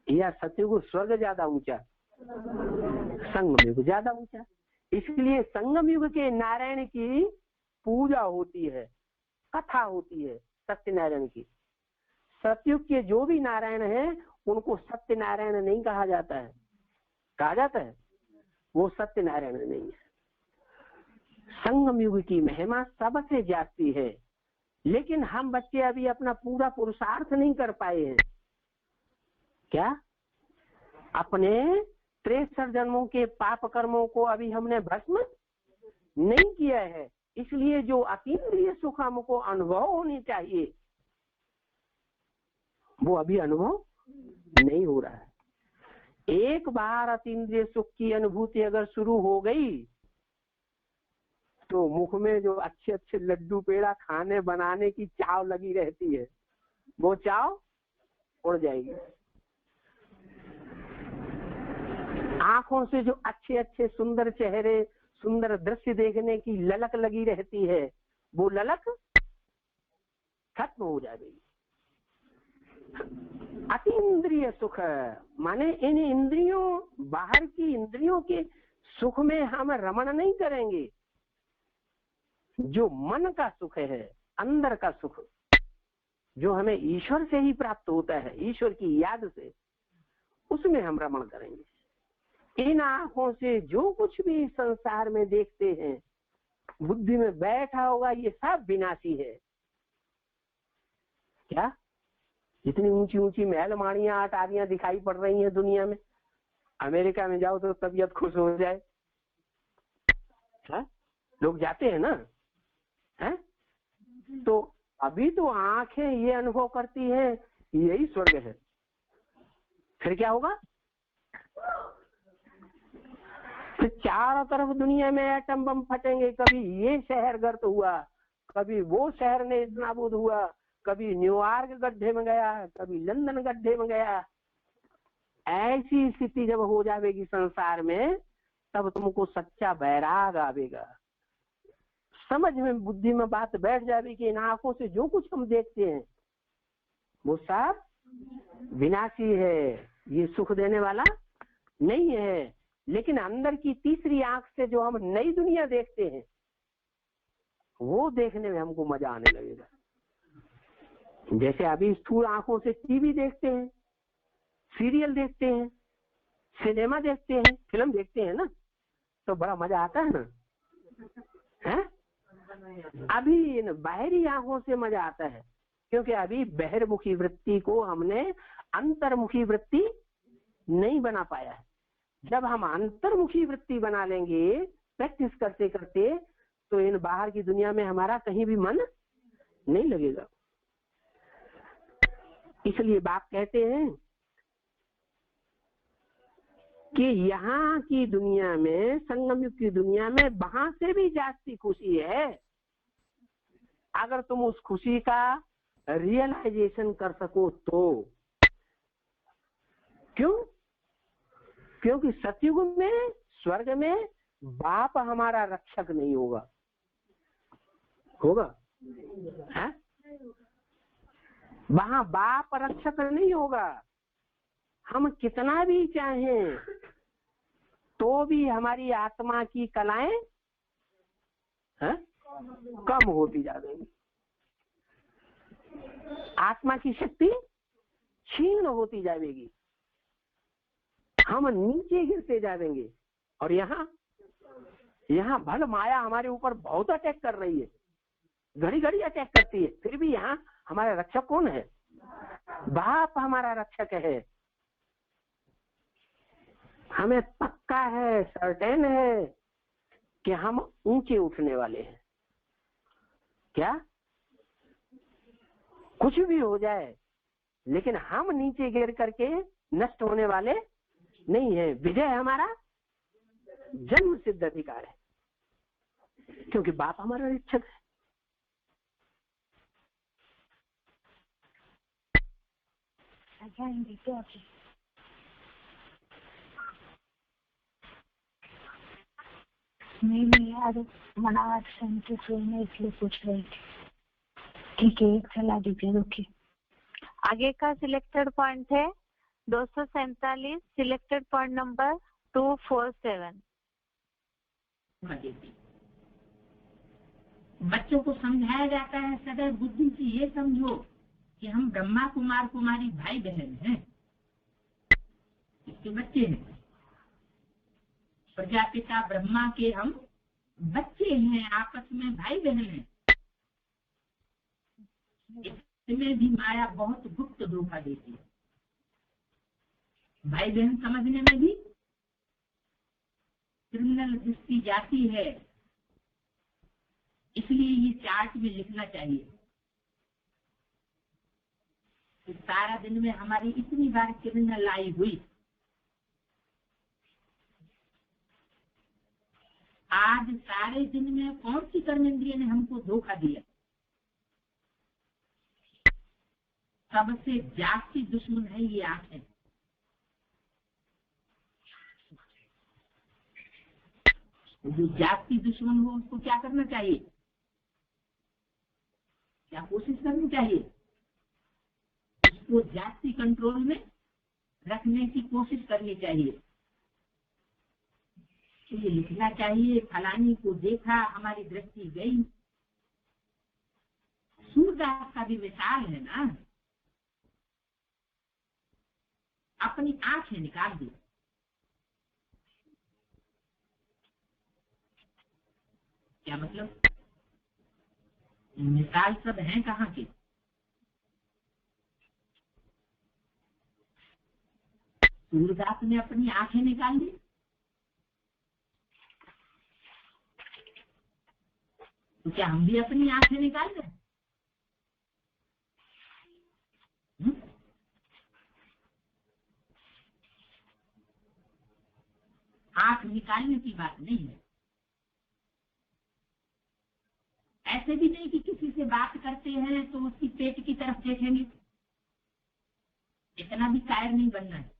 या सतयुग स्वर्ग ज्यादा ऊंचा? संगम युग ज्यादा ऊंचा। इसलिए संगम युग के नारायण की पूजा होती है, कथा होती है सत्यनारायण की। सतयुग के जो भी नारायण हैं उनको सत्यनारायण नहीं कहा जाता है। कहा जाता है वो सत्यनारायण नहीं है। संगम युग की महिमा सबसे जाती है, लेकिन हम बच्चे अभी अपना पूरा पुरुषार्थ नहीं कर पाए हैं। क्या अपने 63 जन्मों के पाप कर्मों को अभी हमने भस्म नहीं किया है। इसलिए जो अतीन्द्रिय सुख हमको अनुभव होनी चाहिए वो अभी अनुभव नहीं हो रहा है। एक बार अतीन्द्रिय सुख की अनुभूति अगर शुरू हो गई तो मुख में जो अच्छे अच्छे लड्डू पेड़ा खाने बनाने की चाव लगी रहती है, वो चाव उड़ जाएगी। आंखों से जो अच्छे अच्छे सुंदर चेहरे, सुंदर दृश्य देखने की ललक लगी रहती है, वो ललक खत्म हो जाएगी। अतीन्द्रिय सुख माने इन इंद्रियों, बाहर की इंद्रियों के सुख में हम रमण नहीं करेंगे। जो मन का सुख है, अंदर का सुख, जो हमें ईश्वर से ही प्राप्त होता है, ईश्वर की याद से, उसमें हम रमण करेंगे। इन आंखों से जो कुछ भी संसार में देखते हैं, बुद्धि में बैठा होगा ये सब विनाशी है। क्या इतनी ऊंची ऊंची महल माड़ियां अटारियां दिखाई पड़ रही हैं दुनिया में, अमेरिका में जाओ तो तबीयत खुश हो जाए। है? लोग जाते हैं ना, है? तो अभी तो आंखें ये अनुभव करती हैं यही स्वर्ग है। फिर क्या होगा? फिर चारों तरफ दुनिया में एटम बम फटेंगे। कभी ये शहर गर्त हुआ, कभी वो शहर ने नाबूद हुआ, कभी न्यूयॉर्क गड्ढे में गया, कभी लंदन गड्ढे में गया। ऐसी स्थिति जब हो जाएगी संसार में, तब तुमको सच्चा वैराग आवेगा। समझ में, बुद्धि में बात बैठ जाएगी कि इन आंखों से जो कुछ हम देखते हैं वो सब विनाशी है, ये सुख देने वाला नहीं है। लेकिन अंदर की तीसरी आंख से जो हम नई दुनिया देखते हैं वो देखने में हमको मजा आने लगेगा। जैसे अभी स्थूल आंखों से टीवी देखते हैं, सीरियल देखते हैं, सिनेमा देखते हैं, फिल्म देखते हैं ना, तो बड़ा मजा आता है ना, है? अभी इन बाहरी आंखों से मजा आता है, क्योंकि अभी बहिर्मुखी वृत्ति को हमने अंतर्मुखी वृत्ति नहीं बना पाया है। जब हम अंतर्मुखी वृत्ति बना लेंगे प्रैक्टिस करते करते, तो इन बाहर की दुनिया में हमारा कहीं भी मन नहीं लगेगा। इसलिए बाप कहते हैं कि यहाँ की दुनिया में, संगम युग की दुनिया में वहां से भी जास्ती खुशी है, अगर तुम उस खुशी का रियलाइजेशन कर सको तो। क्यों? क्योंकि सतयुग में, स्वर्ग में बाप हमारा रक्षक नहीं होगा। होगा? है? वहां बाप रक्षक नहीं होगा। हम कितना भी चाहें तो भी हमारी आत्मा की कलाएं कम होती जाएंगी, आत्मा की शक्ति क्षीण होती जाएगी, हम नीचे गिरते जाएंगे। और यहाँ भल माया हमारे ऊपर बहुत अटैक कर रही है, घड़ी घड़ी अटैक करती है, फिर भी यहाँ हमारा रक्षक कौन है? बाप हमारा रक्षक है। हमें पक्का है, सर्टेन है कि हम ऊंचे उठने वाले हैं। क्या? कुछ भी हो जाए, लेकिन हम नीचे गिर करके नष्ट होने वाले नहीं है। विजय हमारा जन्म सिद्ध अधिकार है, क्योंकि बाप हमारा रक्षक है। नहीं यार, मनावट सेंटेंस में इसलिए पूछ रही थी। ठीक है, एक चला दीजिए, रुकिए। आगे का सिलेक्टेड पॉइंट है 247, सिलेक्टेड पॉइंट नंबर 247। बच्चों को समझाया जाता है सदैव बुद्धि से ये समझो कि हम ब्रह्मा कुमार कुमारी भाई बहन हैं, इसके बच्चे हैं। प्रजापिता ब्रह्मा के हम बच्चे हैं, आपस में भाई बहन हैं। इसमें भी माया बहुत गुप्त धोखा देती है। भाई बहन समझने में भी क्रिमिनल दृष्टि जाती है, इसलिए ये चार्ट में लिखना चाहिए। तो सारा दिन में हमारी इतनी बार क्रिमिनल आई हुई, आज सारे दिन में कौन सी कर्मेंद्रिय ने हमको धोखा दिया? सबसे जास्ती दुश्मन है ये आंखें। जो जास्ती दुश्मन हो उसको क्या करना चाहिए? क्या कोशिश करनी चाहिए? उसको जास्ती कंट्रोल में रखने की कोशिश करनी चाहिए। ये लिखना चाहिए, फलानी को देखा, हमारी दृष्टि गई। सूरदास का भी मिसाल है ना, अपनी आंखें निकाल दी। क्या मतलब? मिसाल सब हैं कहाँ के? सूरदास ने अपनी आंखें निकाल दी। तो क्या हम भी अपनी आंखें निकाल दें? आंख निकालने की बात नहीं है। ऐसे भी नहीं कि किसी से बात करते हैं तो उसकी पेट की तरफ देखेंगे, इतना भी कायर नहीं बनना है।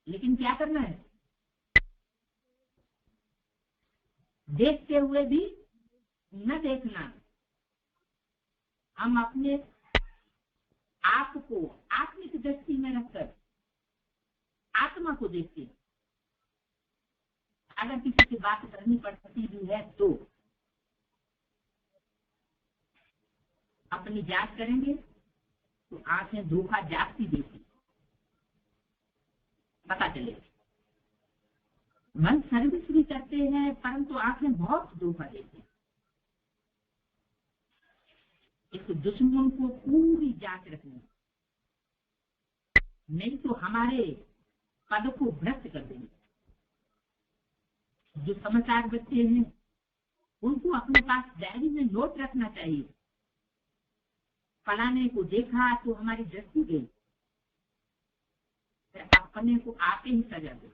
लेकिन क्या करना है? देखते हुए भी न देखना। हम अपने आप को आत्मिक दृष्टि में रखकर आत्मा को देखते हैं। अगर किसी से बात करनी पड़ती भी है तो अपनी जांच करेंगे तो आंखें धोखा जाती देती, पता चलेगा। मन सर्विस भी करते हैं परंतु आंखें बहुत धोखा देती हैं। इस दुश्मन को पूरी जांच रखनी, नहीं तो हमारे पद को भ्रष्ट कर देंगे। जो समझदार बच्चे हैं उनको अपने पास डायरी में नोट रखना चाहिए, फलाने को देखा तो हमारी दृष्टि गई, अपने को आके ही सजा दे।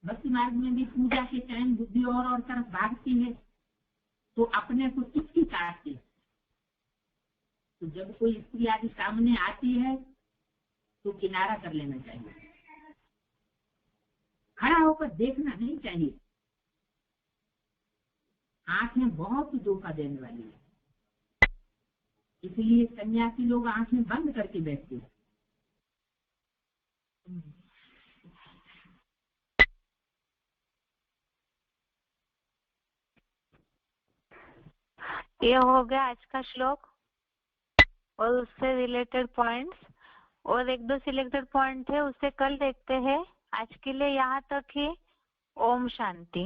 भक्ति मार्ग में भी पूजा के टाइम बुद्धि और तरफ भागती है तो अपने को चिट्ठी काटती है। तो जब कोई स्त्री आदि सामने आती है तो किनारा कर लेना चाहिए, खड़ा होकर देखना नहीं चाहिए। आंखें बहुत धोखा देने वाली है, इसलिए सन्यासी लोग आंखें बंद करके बैठते हैं। ये हो गया आज का श्लोक और उससे रिलेटेड पॉइंट्स, और एक दो सिलेक्टेड पॉइंट है उसे कल देखते हैं। आज के लिए यहाँ तक ही। ओम शांति।